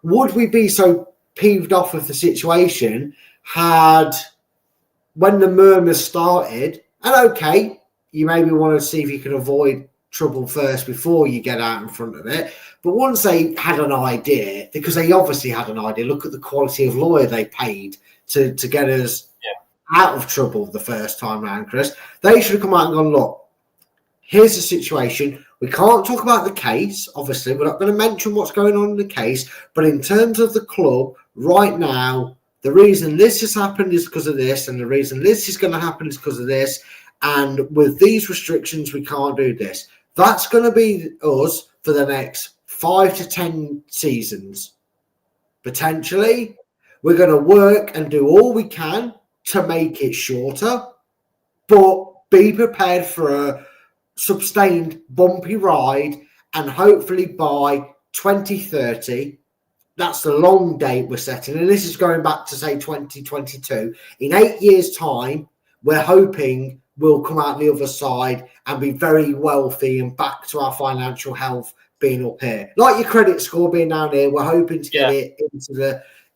Speaker 5: Would we be so peeved off with the situation when the murmurs started, and okay, you maybe want to see if you can avoid trouble first before you get out in front of it. But once they had an idea, because they obviously had an idea, look at the quality of lawyer they paid to get us out of trouble the first time round, Chris. They should have come out and gone, look, here's the situation. We can't talk about the case, obviously. We're not going to mention what's going on in the case. But in terms of the club, right now, the reason this has happened is because of this, and the reason this is going to happen is because of this. And with these restrictions, we can't do this. That's going to be us for the next 5 to 10 seasons. Potentially, we're going to work and do all we can to make it shorter, but be prepared for a sustained bumpy ride, and hopefully by 2030, that's the long date we're setting, and this is going back to say 2022. In 8 years' time, we're hoping we'll come out the other side and be very wealthy and back to our financial health being up here. Like your credit score being down here, we're hoping to get it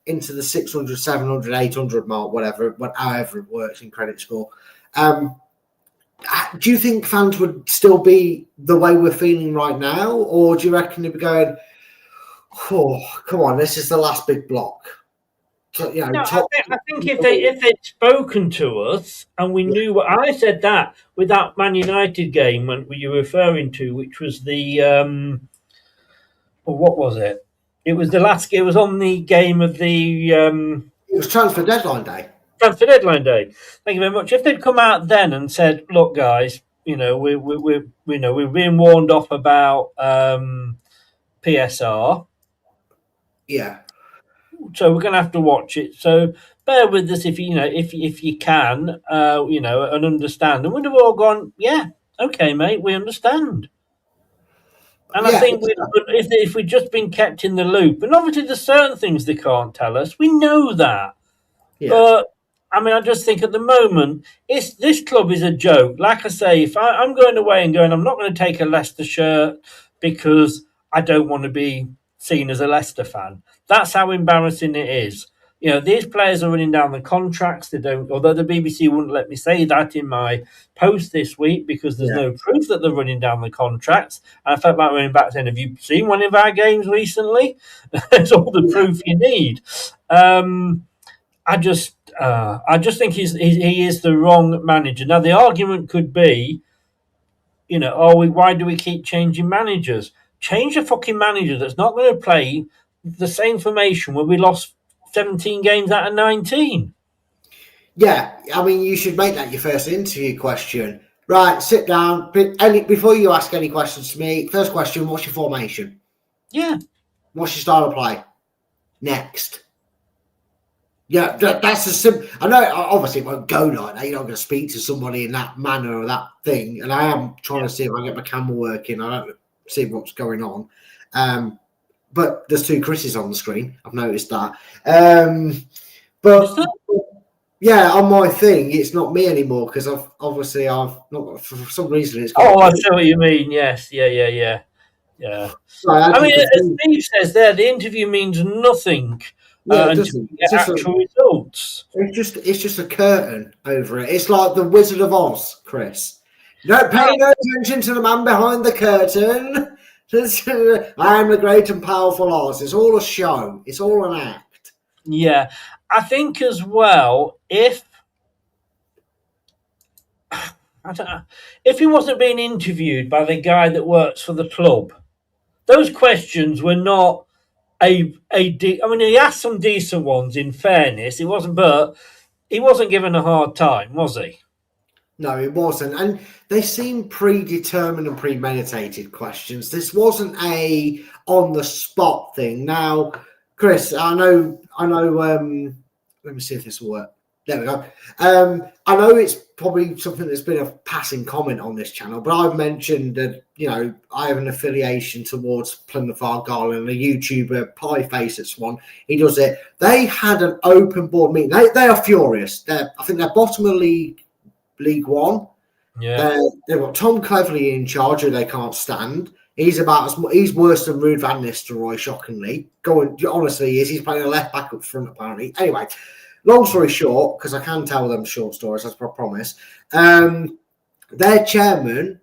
Speaker 5: into the 600, 700, 800 mark, however it works in credit score. Do you think fans would still be the way we're feeling right now? Or do you reckon they'd be going, oh, come on, this is the last big block? So,
Speaker 4: I think if they'd spoken to us and we knew what I said, that with that Man United game when you were referring to, which was the what was it? It was the last. It was on the game of the.
Speaker 5: It was transfer deadline day.
Speaker 4: Transfer deadline day. Thank you very much. If they'd come out then and said, "Look, guys, we're being warned off about PSR.
Speaker 5: Yeah.
Speaker 4: So we're going to have to watch it. So bear with us if you can, and understand." And we'd have all gone, "Yeah, okay, mate, we understand." And I think if we'd just been kept in the loop, and obviously there's certain things they can't tell us, we know that. Yeah. But I just think at the moment, this club is a joke. Like I say, if I'm going away and I'm not going to take a Leicester shirt because I don't want to be seen as a Leicester fan. That's how embarrassing it is. These players are running down the contracts. They don't, although the BBC wouldn't let me say that in my post this week because there's no proof that they're running down the contracts. And I felt like running back saying, "Have you seen one of our games recently?" That's all the proof you need. I just think he is the wrong manager. Now the argument could be, why do we keep changing managers? Change a fucking manager that's not going to play the same formation where we lost 17 games out of 19.
Speaker 5: Yeah, you should make that your first interview question. Right, sit down. Before you ask any questions to me, first question, what's your formation?
Speaker 4: Yeah.
Speaker 5: What's your style of play? Next. Yeah, that's a simple. I know, obviously, it won't go like that. You're not going to speak to somebody in that manner or that thing. And I am trying to see if I can get my camera working. I don't see what's going on. but there's two Chris's on the screen. I've noticed that. But yeah, on my thing, it's not me anymore because I've not for some reason it's.
Speaker 4: Oh, I see what you mean. Yes, yeah.
Speaker 5: So
Speaker 4: I mean, as Steve says there, the interview means nothing until you get actual results.
Speaker 5: It's just a curtain over it. It's like the Wizard of Oz, Chris. Don't pay no attention to the man behind the curtain. I am the great and powerful Oz. It's all a show. It's all an act.
Speaker 4: Yeah, I think as well, if he wasn't being interviewed by the guy that works for the club, those questions were not I mean, he asked some decent ones. In fairness, but he wasn't given a hard time, was he?
Speaker 5: No, it wasn't, and they seemed predetermined and premeditated questions. This wasn't a on the spot thing. Now, Chris, I know. Let me see if this will work. There we go. I know it's probably something that's been a passing comment on this channel, but I've mentioned that, I have an affiliation towards Plymouth Argyle and a YouTuber, Pieface at Swan. He does it. They had an open board meeting. They are furious. I think they're bottom of League One.
Speaker 4: Yeah.
Speaker 5: They've got Tom Cleverley in charge, who they can't stand. He's worse than Ruud van Nistelrooy, shockingly. Honestly, he's playing a left back up front, apparently. Anyway, long story short, because I can tell them short stories, as I promise, their chairman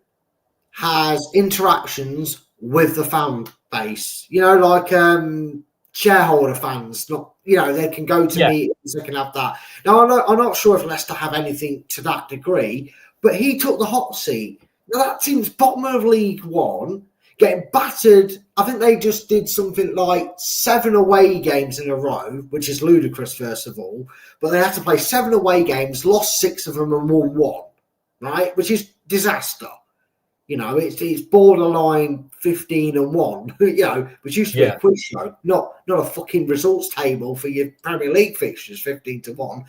Speaker 5: has interactions with the fan base. Like shareholder fans. Not, they can go to meetings, they can have that. Now, I'm not sure if Leicester have anything to that degree, but he took the hot seat. Now, that team's bottom of League One, getting battered. I think they just did something like 7 away games in a row, which is ludicrous, first of all. But they had to play 7 away games, lost 6 of them and won 1, right? Which is disaster. It's borderline 15-1, which used to be a quiz show, not a fucking results table for your Premier League fixtures, 15-1.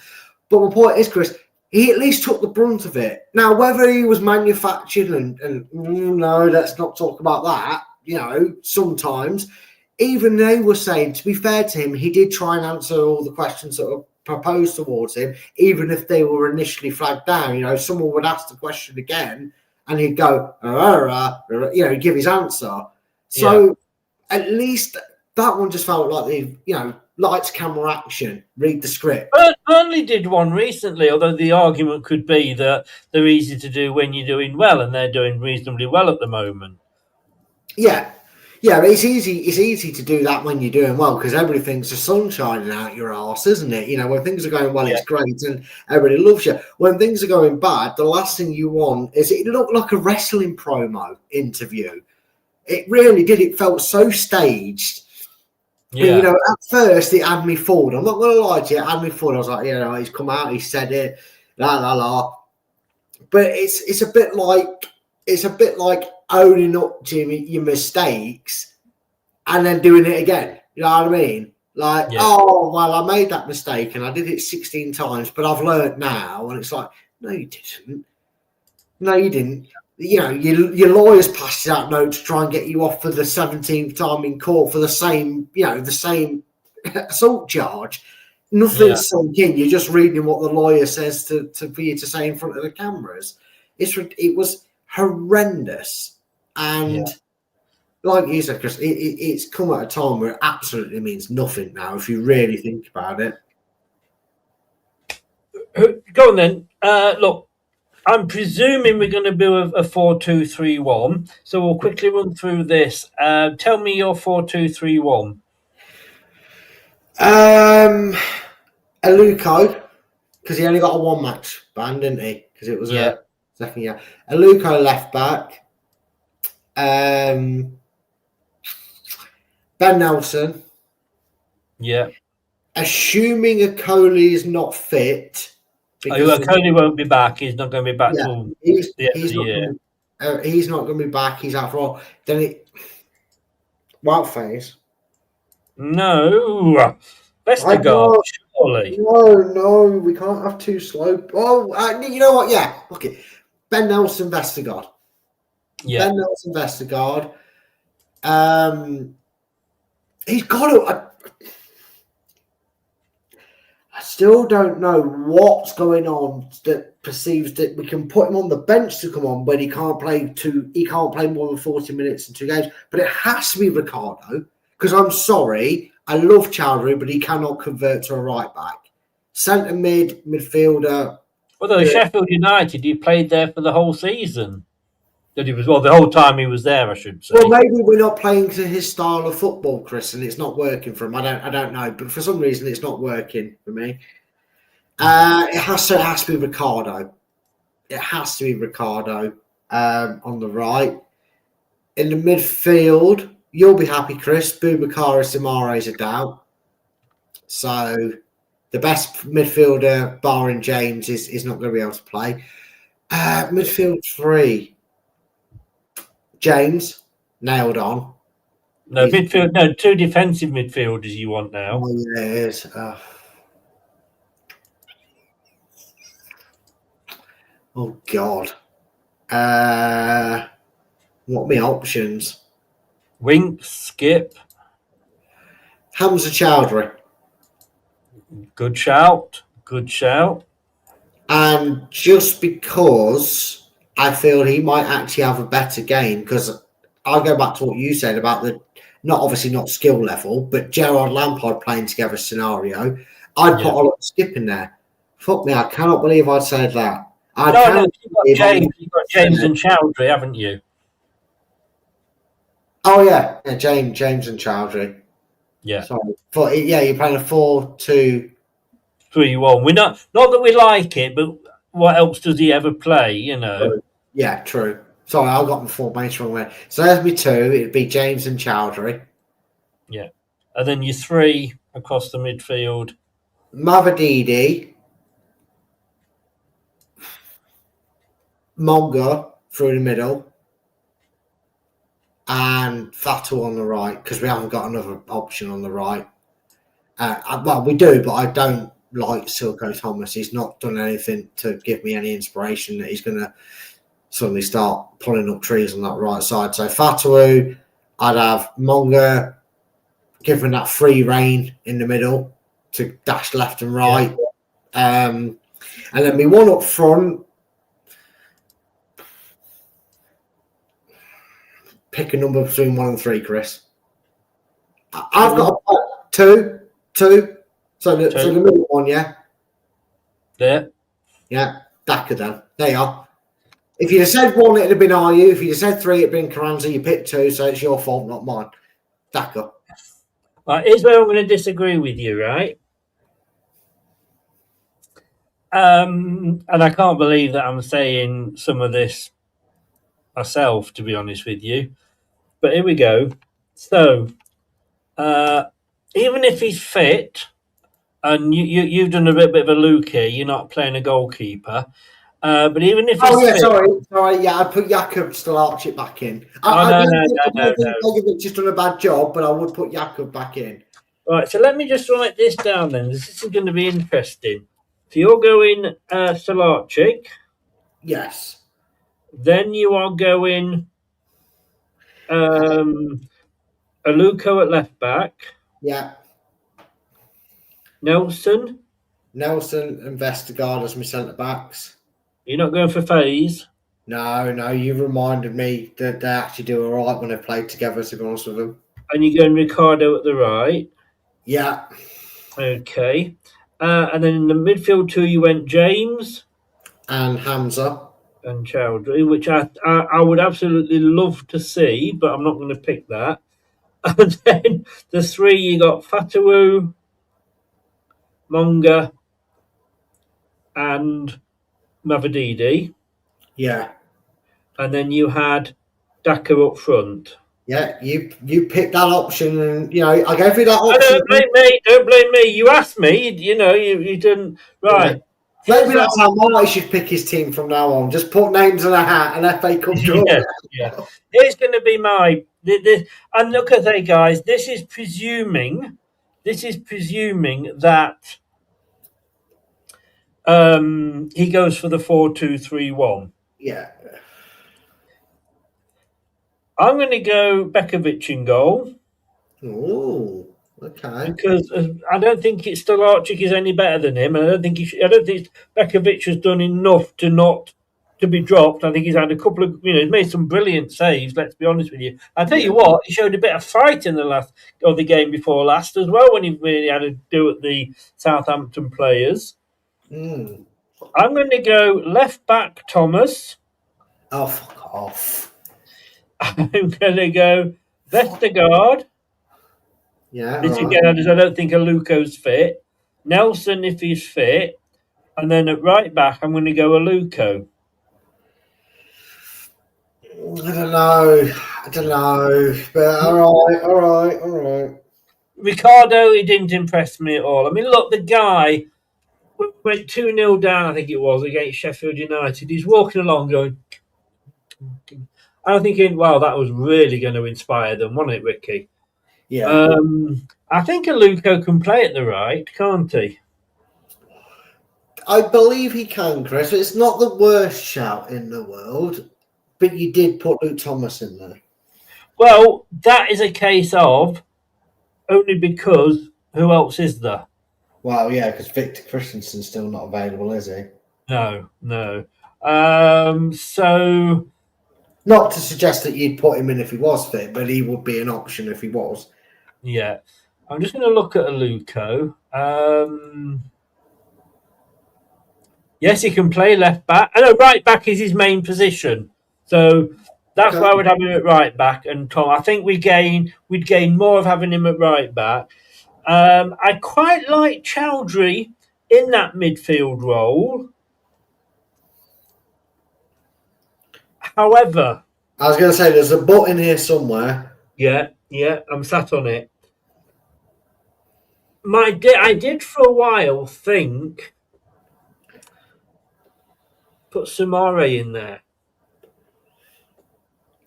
Speaker 5: But my point is, Chris, he at least took the brunt of it. Now, whether he was manufactured and no, let's not talk about that, sometimes, even they were saying, to be fair to him, he did try and answer all the questions that were proposed towards him, even if they were initially flagged down. Someone would ask the question again, and he'd go, give his answer. So at least that one just felt like lights, camera, action, read the script.
Speaker 4: Burnley did one recently, although the argument could be that they're easy to do when you're doing well, and they're doing reasonably well at the moment.
Speaker 5: Yeah, it's easy to do that when you're doing well, because everything's the sun shining out your arse, isn't it? When things are going well, it's great and everybody loves you. When things are going bad, the last thing you want is it looked like a wrestling promo interview. It really did. It felt so staged. Yeah. And, at first it had me fooled. I'm not going to lie to you, it had me fooled. I was like, he's come out, he said it, la. But it's a bit like owning up to your mistakes and then doing it again. You know what I mean? Like, oh, well, I made that mistake and I did it 16 times, but I've learned now. And it's like, no, you didn't. No, you didn't. Your lawyers passed out note to try and get you off for the 17th time in court for the same assault charge. Nothing's sunk in. You're just reading what the lawyer says for you to say in front of the cameras. It was horrendous. And like you said, Chris, it's come at a time where it absolutely means nothing now, if you really think about it.
Speaker 4: Go on then. Look, I'm presuming we're going to do a 4-2-3-1. So we'll quickly run through this. Tell me your 4-2-3-1.
Speaker 5: Aluko, because he only got a 1-match ban, didn't he? Because it was a second year. Aluko left back. Ben Nelson.
Speaker 4: Yeah.
Speaker 5: Assuming Akoli is not fit.
Speaker 4: Akoli won't be back. He's not going to be back till
Speaker 5: he's
Speaker 4: the end of the year.
Speaker 5: He's not going to be back. He's out for all. Then Wildface.
Speaker 4: No. Vestergaard, surely.
Speaker 5: No, we can't have 2 slow. Oh, you know what? Yeah. Okay. Ben Nelson, Vestergaard. Yeah. Ben Nelson, Vestergaard. He's got to. I still don't know what's going on that perceives that we can put him on the bench to come on when he can't play more than 40 minutes in 2 games. But it has to be Ricardo, because I'm sorry, I love Chowdhury, but he cannot convert to a right back. Centre midfielder.
Speaker 4: Although Sheffield United, he played there for the whole season. The whole time he was there, I should say.
Speaker 5: Well, maybe we're not playing to his style of football, Chris, and it's not working for him. I don't know, but for some reason, it's not working for me. It has to be Ricardo. It has to be Ricardo on the right. In the midfield, you'll be happy, Chris. Boubacar Samara is a doubt. So the best midfielder, barring James, is not going to be able to play. Midfield 3. James, nailed on.
Speaker 4: No, midfield. No, 2 defensive midfielders you want now.
Speaker 5: Oh, yeah, it is. Oh, God. What are my options?
Speaker 4: Winks, Skip.
Speaker 5: Hamza Chowdhury.
Speaker 4: Good shout. Good shout.
Speaker 5: And just because I feel he might actually have a better game, because I'll go back to what you said about the obviously not skill level, but Gerrard Lampard playing together scenario. I'd put Oliver Skip in there. Fuck me, I cannot believe I'd said that.
Speaker 4: You've got James and Chowdhury, haven't you?
Speaker 5: Oh yeah, James and Chowdhury.
Speaker 4: Yeah.
Speaker 5: Sorry. You're playing a 4-2-3-1.
Speaker 4: We're not that we like it, but what else does he ever play? You know.
Speaker 5: Yeah, true. Sorry, I got the formation wrong there. So there's me 2. It'd be James and Chowdhury.
Speaker 4: Yeah, and then your 3 across the midfield.
Speaker 5: Mavididi, Monga through the middle, and Fatu on the right, because we haven't got another option on the right. Well, we do, but I don't like Silko Thomas. He's not done anything to give me any inspiration that he's going to suddenly start pulling up trees on that right side. So Fatu, I'd have Monga given that free rein in the middle to dash left and right. Yeah. And then me one up front. Pick a number between 1 and 3, Chris. I've got a 2. So the middle one, yeah? Yeah, Daka then. There you are. If you'd have said 1, it'd have been RU. If you'd have said 3, it'd been Carranza. You picked 2, so it's your fault, not mine. Daka.
Speaker 4: Right, here's where I'm going to disagree with you, right? And I can't believe that I'm saying some of this myself, to be honest with you. But here we go. So, even if he's fit, and you've done a bit of a Luke here, you're not playing a goalkeeper. But even if
Speaker 5: fit, sorry, yeah, I put Jakub Stolarczyk back in. I think Begovic has done a bad job, but I would put Jakub back in.
Speaker 4: Right, so let me just write this down then. This is going to be interesting. So you're going Stolarczyk.
Speaker 5: Yes.
Speaker 4: Then you are going Aluko at left back.
Speaker 5: Yeah.
Speaker 4: Nelson
Speaker 5: and Vestergaard as my centre backs.
Speaker 4: You're not going for Faze?
Speaker 5: No, you reminded me that they actually do all right when they played together, to be honest with them.
Speaker 4: And you're going Ricardo at the right?
Speaker 5: Yeah.
Speaker 4: Okay. And then in the midfield 2, you went James.
Speaker 5: And Hamza.
Speaker 4: And Chowdhury, which I would absolutely love to see, but I'm not going to pick that. And then the 3, you got Fatu, Monga, and Mavididi.
Speaker 5: Yeah.
Speaker 4: And then you had Daka up front.
Speaker 5: Yeah, you picked that option, and I gave you that option.
Speaker 4: Don't blame me. You asked me. You didn't. Right.
Speaker 5: Yeah. Maybe that's how Marty should pick his team from now on. Just put names in a hat and FA Cup draw.
Speaker 4: Yeah. Here's going to be my. And look at that, guys. This is presuming that he goes for the 4-2-3-1.
Speaker 5: Yeah.
Speaker 4: I'm going to go Begovic in goal.
Speaker 5: Oh, okay.
Speaker 4: because I don't think it's Stolarczyk is any better than him, and I don't think I don't think Bekovic has done enough to not to be dropped. I think he's had a couple of he's made some brilliant saves. Let's be honest with you. I tell you what, he showed a bit of fight in the last or the game before last as well when he really had to do at the Southampton players.
Speaker 5: Mm.
Speaker 4: I'm going to go left back Thomas.
Speaker 5: Oh, fuck off.
Speaker 4: I'm going to go Vestergaard.
Speaker 5: Yeah,
Speaker 4: This
Speaker 5: all right.
Speaker 4: again, I don't think Aluko's fit. Nelson, if he's fit. And then at right back, I'm going to go Aluko.
Speaker 5: I don't know. But all right.
Speaker 4: Ricardo, he didn't impress me at all. I mean, look, the guy went 2-0 down, I think it was, against Sheffield United. He's walking along going... I'm thinking, well, that was really going to inspire them, wasn't it, Ricky?
Speaker 5: Yeah.
Speaker 4: I think Aluko can play at the right, can't he?
Speaker 5: I believe he can, Chris. It's not the worst shout in the world, but you did put Luke Thomas in there.
Speaker 4: Well, that is a case of only because who else is there?
Speaker 5: Well, yeah, because Victor Christensen's still not available, is he?
Speaker 4: No. So...
Speaker 5: Not to suggest that you'd put him in if he was fit, but he would be an option if he was.
Speaker 4: Yeah. I'm just going to look at Aluko. Yes, he can play left back. I know right back is his main position. So that's why I would have him at right back. And Tom, I think we'd gain more of having him at right back. I quite like Chowdhury in that midfield role. However,
Speaker 5: I was going to say there's a but in here somewhere.
Speaker 4: Yeah, I'm sat on it. I did for a while think put Samare in there.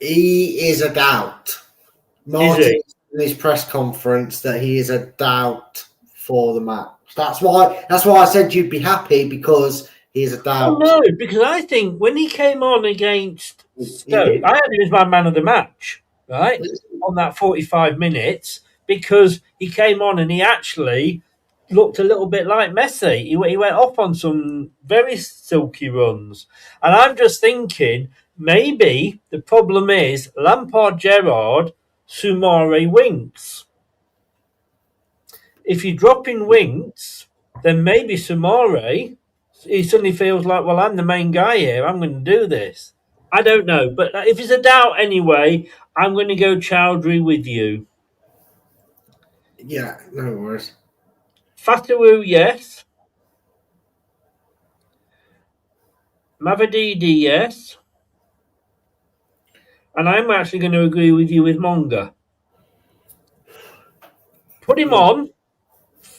Speaker 4: He
Speaker 5: is a doubt. Martin in his press conference that he is a doubt for the match. That's why I said you'd be happy because he's a doubt.
Speaker 4: Oh, no, because I think when he came on against Stoke, I had him as my man of the match, right? On that 45 minutes, because he came on and he actually looked a little bit like Messi. He went off on some very silky runs. And I'm just thinking, maybe the problem is Lampard, Gerrard, Soumare, Winks. If you drop in Winks, then maybe Soumare, he suddenly feels like, well, I'm the main guy here. I'm going to do this. I don't know. But if it's a doubt anyway, I'm going to go Chowdhury with you.
Speaker 5: Yeah, no worries.
Speaker 4: Fatawu, yes. Mavididi, yes. And I'm actually going to agree with you with Monga. Put him on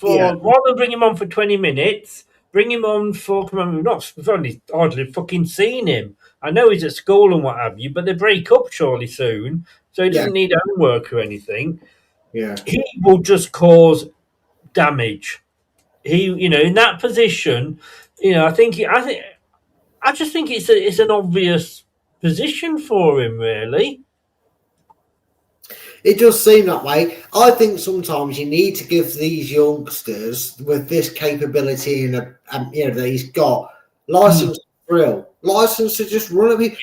Speaker 4: rather than bring him on for 20 minutes, bring him on for, we've only hardly fucking seen him. I know he's at school and what have you, but they break up surely soon, so he doesn't need homework or anything.
Speaker 5: Yeah.
Speaker 4: He will just cause damage. He, in that position, I just think it's an obvious position for him, really.
Speaker 5: It does seem that way. I think sometimes you need to give these youngsters with this capability and that he's got license to drill, license to just run at me.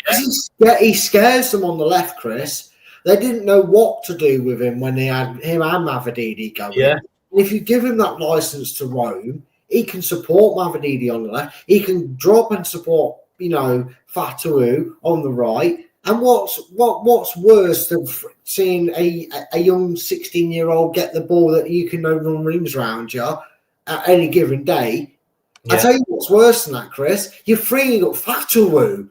Speaker 5: He scares them on the left, Chris. They didn't know what to do with him when they had him and Mavididi going.
Speaker 4: Yeah.
Speaker 5: If you give him that license to roam, he can support Mavididi on the left. He can drop and support, Fatawu on the right. And what's worse than seeing a young 16-year-old get the ball that you can run rings around you at any given day? Yeah. I tell you what's worse than that, Chris. You're freeing up Fatawu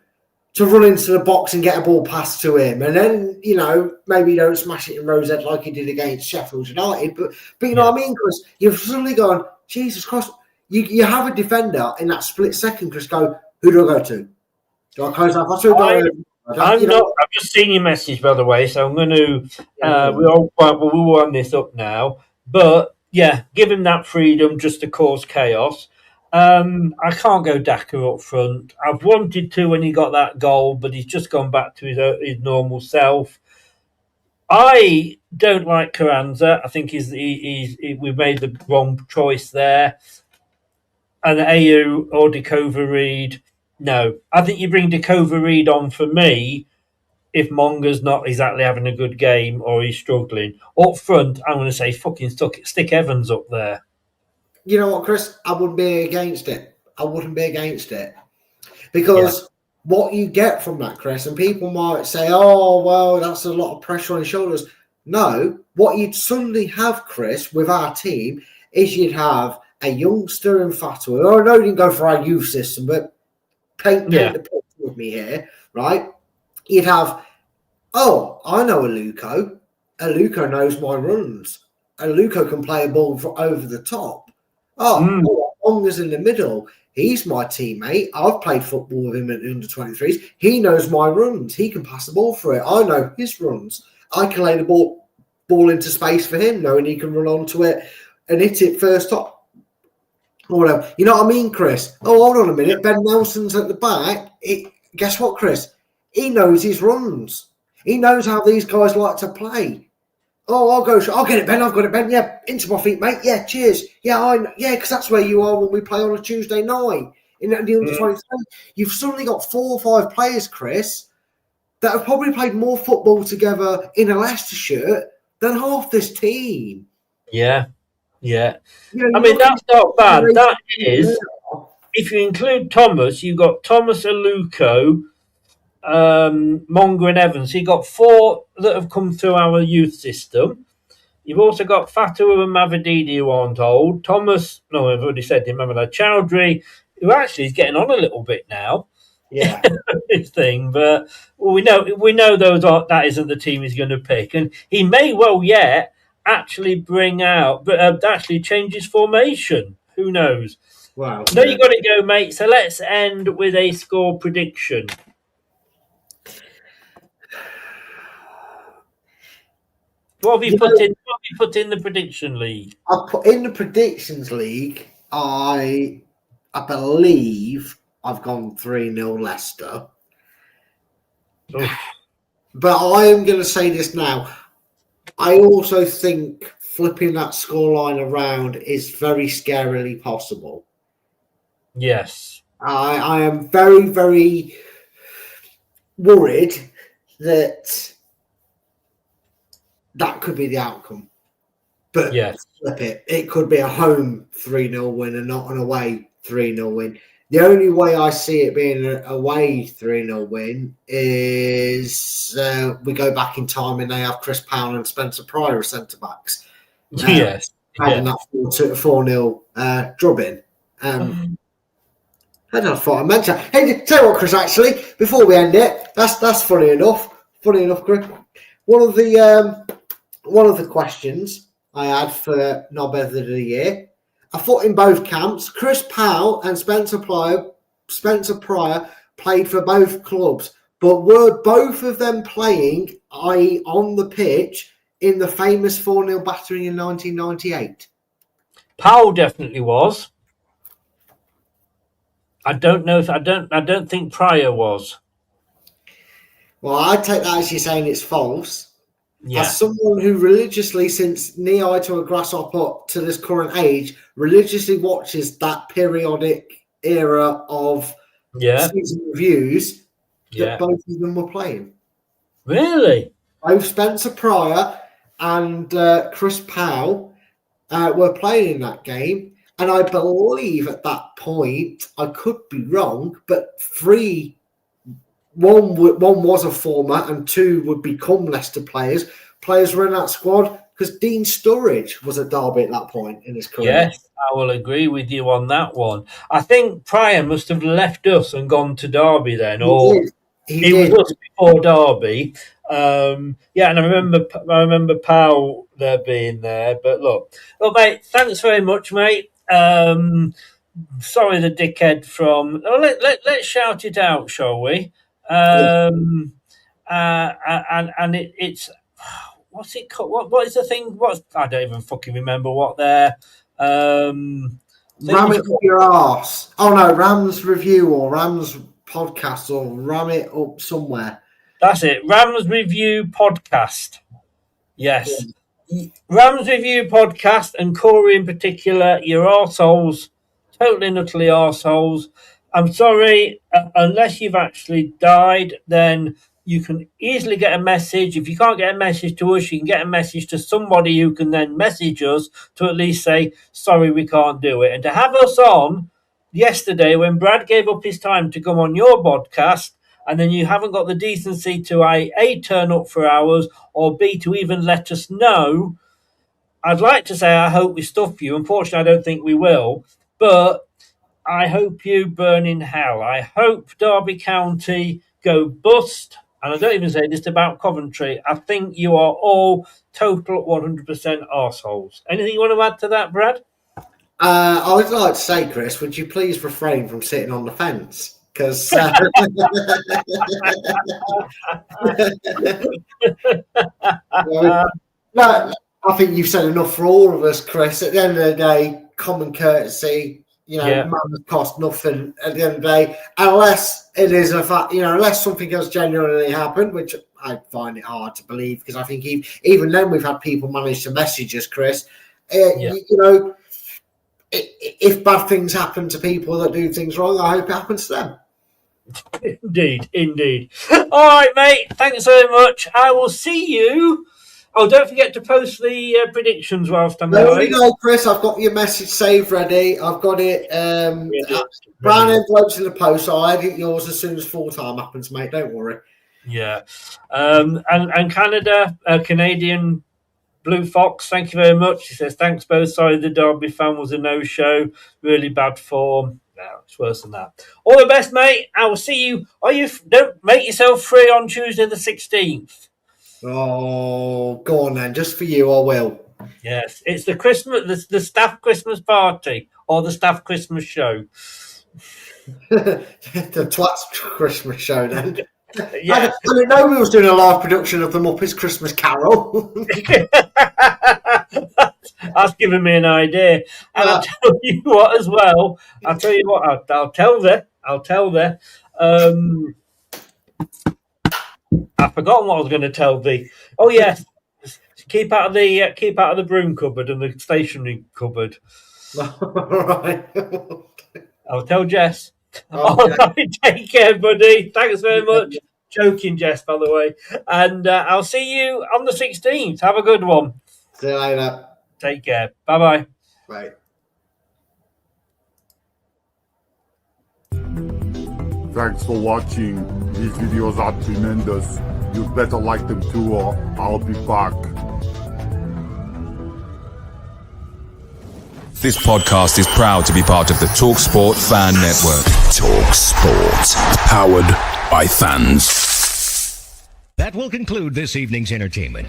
Speaker 5: to run into the box and get a ball passed to him, and then maybe you don't smash it in Rosehead like he did against Sheffield United. But you know what I mean, Chris? You've suddenly gone, Jesus Christ! You have a defender in that split second, Chris. Go, who do I go to? Do I close out Fatawu?
Speaker 4: I'm not. I've just seen your message, by the way, so I'm going to. We'll wind this up now. But yeah, give him that freedom just to cause chaos. I can't go Daka up front. I've wanted to when he got that goal, but he's just gone back to his normal self. I don't like Carranza. I think we've made the wrong choice there. And AU or Dakova Reed, no. I think you bring Dakova Reed on for me if Monga's not exactly having a good game or he's struggling. Up front, I'm going to say fucking stick Evans up there.
Speaker 5: You know what, Chris? I wouldn't be against it. Because what you get from that, Chris, and people might say, oh, well, that's a lot of pressure on his shoulders. No, what you'd suddenly have, Chris, with our team is you'd have a youngster in Fatua. I know you didn't go for our youth system, but paint the picture with me here, right? You'd have, oh, I know Aluko. Aluko knows my runs. Aluko can play a ball over the top. Oh, Onga's in the middle. He's my teammate. I've played football with him at the under-23s. He knows my runs. He can pass the ball for it. I know his runs. I can lay the ball into space for him, knowing he can run onto it and hit it first top. Or whatever. You know what I mean, Chris? Oh, hold on a minute. Ben Nelson's at the back. Guess what, Chris? He knows his runs. He knows how these guys like to play. Oh, I'll get it, Ben. I've got it, Ben. Yeah, into my feet, mate. Yeah, cheers. Yeah, because that's where you are when we play on a Tuesday night in the under-23. You've suddenly got 4 or 5 players, Chris, that have probably played more football together in a Leicester shirt than half this team.
Speaker 4: Yeah. You know, I mean, that's not bad. That is, if you include Thomas, you've got Thomas, Aluko, Monga and Evans. So you've got 4 that have come through our youth system. You've also got Fatou and Mavididi who aren't old. Thomas, no, I've already said him. Remember that Chowdhury, who actually is getting on a little bit now.
Speaker 5: Yeah,
Speaker 4: his thing, but we know that isn't the team he's going to pick, and he may well yet actually bring out, but actually change his formation. Who knows?
Speaker 5: Wow.
Speaker 4: No, you got to go, mate. So let's end with a score prediction. What have you put in the prediction league?
Speaker 5: I put in the predictions league. I believe I've gone 3-0 Leicester. But I am going to say this now. I also think flipping that scoreline around is very scarily possible.
Speaker 4: Yes.
Speaker 5: I am very, very worried that could be the outcome. But flip it. It could be a home 3-0 win and not an away 3-0 win. The only way I see it being an away 3-0 win is we go back in time and they have Chris Powell and Spencer Pryor as centre-backs.
Speaker 4: Yes.
Speaker 5: Having that 4-0 drubbing. I don't thought I mentioned. Hey, tell you what, Chris, actually, before we end it, that's funny enough. Chris. One of the questions I had for Knobhead of the Year, I thought in both camps, Chris Powell and Spencer Pryor played for both clubs, but were both of them playing, i.e. on the pitch, in the famous 4-0 battering in 1998?
Speaker 4: Powell definitely was. I don't think Pryor was.
Speaker 5: Well, I take that as you saying it's false.
Speaker 4: Yeah.
Speaker 5: As someone who religiously, since knee-high to a grasshopper to this current age, religiously watches that periodic era of season reviews, that both of them were playing.
Speaker 4: Really?
Speaker 5: Both Spencer Pryor and Chris Powell were playing in that game. And I believe at that point, I could be wrong, but one was a former and 2 would become Leicester players. Players were in that squad because Dean Sturridge was at Derby at that point in his career.
Speaker 4: Yes, I will agree with you on that one. I think Pryor must have left us and gone to Derby then, he was us before Derby. And I remember Powell there being there. But look, mate, thanks very much, mate. Sorry, the dickhead from. Let's shout it out, shall we? And it's what's it called? What is the thing? I don't even fucking remember what they're.
Speaker 5: Ram it up your arse. Oh no, Rams Review or Rams Podcast or Ram it up somewhere.
Speaker 4: That's it. Rams Review Podcast. Yes. Rams Review podcast and Cory in particular, you're arseholes, totally and utterly arseholes. I'm sorry, unless you've actually died, then you can easily get a message. If you can't get a message to us, you can get a message to somebody who can then message us to at least say, sorry, we can't do it. And to have us on yesterday when Brad gave up his time to come on your podcast, and then you haven't got the decency to A, turn up for hours, or B, to even let us know. I'd like to say I hope we stuff you. Unfortunately, I don't think we will. But I hope you burn in hell. I hope Derby County go bust. And I don't even say this about Coventry. I think you are all total 100% arseholes. Anything you want to add to that, Brad?
Speaker 5: I would like to say, Chris, would you please refrain from sitting on the fence? Because no, I think you've said enough for all of us, Chris. At the end of the day, common courtesy, man cost nothing at the end of the day, unless it is a fact, unless something has genuinely happened, which I find it hard to believe, because I think even then we've had people manage to message us, Chris. If bad things happen to people that do things wrong, I hope it happens to them.
Speaker 4: Indeed. All right, mate. Thanks so much. I will see you. Oh, don't forget to post the predictions whilst I'm away.
Speaker 5: There we go, Chris. I've got your message saved ready. I've got it. Brown envelopes in the post, so I'll edit yours as soon as full time happens, mate. Don't worry.
Speaker 4: Yeah. And Canada, Canadian Blue Fox, thank you very much. He says, thanks both. Sorry the Derby fan was a no-show. Really bad form. No, it's worse than that. All the best, mate. I will see you. Don't make yourself free on Tuesday the 16th.
Speaker 5: Oh, go on then. Just for you, I will.
Speaker 4: Yes, it's the staff Christmas party or the staff Christmas show.
Speaker 5: The Twats Christmas show then.
Speaker 4: Yeah.
Speaker 5: I didn't know we was doing a live production of the Muppets Christmas Carol.
Speaker 4: That's given me an idea. And I'll tell you what as well. I'll tell thee. I've forgotten what I was going to tell thee. Oh yes, keep out of the broom cupboard and the stationery cupboard.
Speaker 5: Right.
Speaker 4: I'll tell Jess.
Speaker 5: Okay.
Speaker 4: All right, take care, buddy. Thanks very much. Joking, Jess, by the way. And I'll see you on the 16th. Have a good one.
Speaker 5: See you later.
Speaker 4: Take care. Bye-bye.
Speaker 5: Bye.
Speaker 6: Thanks for watching. These videos are tremendous. You better like them too, or I'll be back.
Speaker 2: This podcast is proud to be part of the TalkSport Fan Network. TalkSport. Powered by fans.
Speaker 7: That will conclude this evening's entertainment.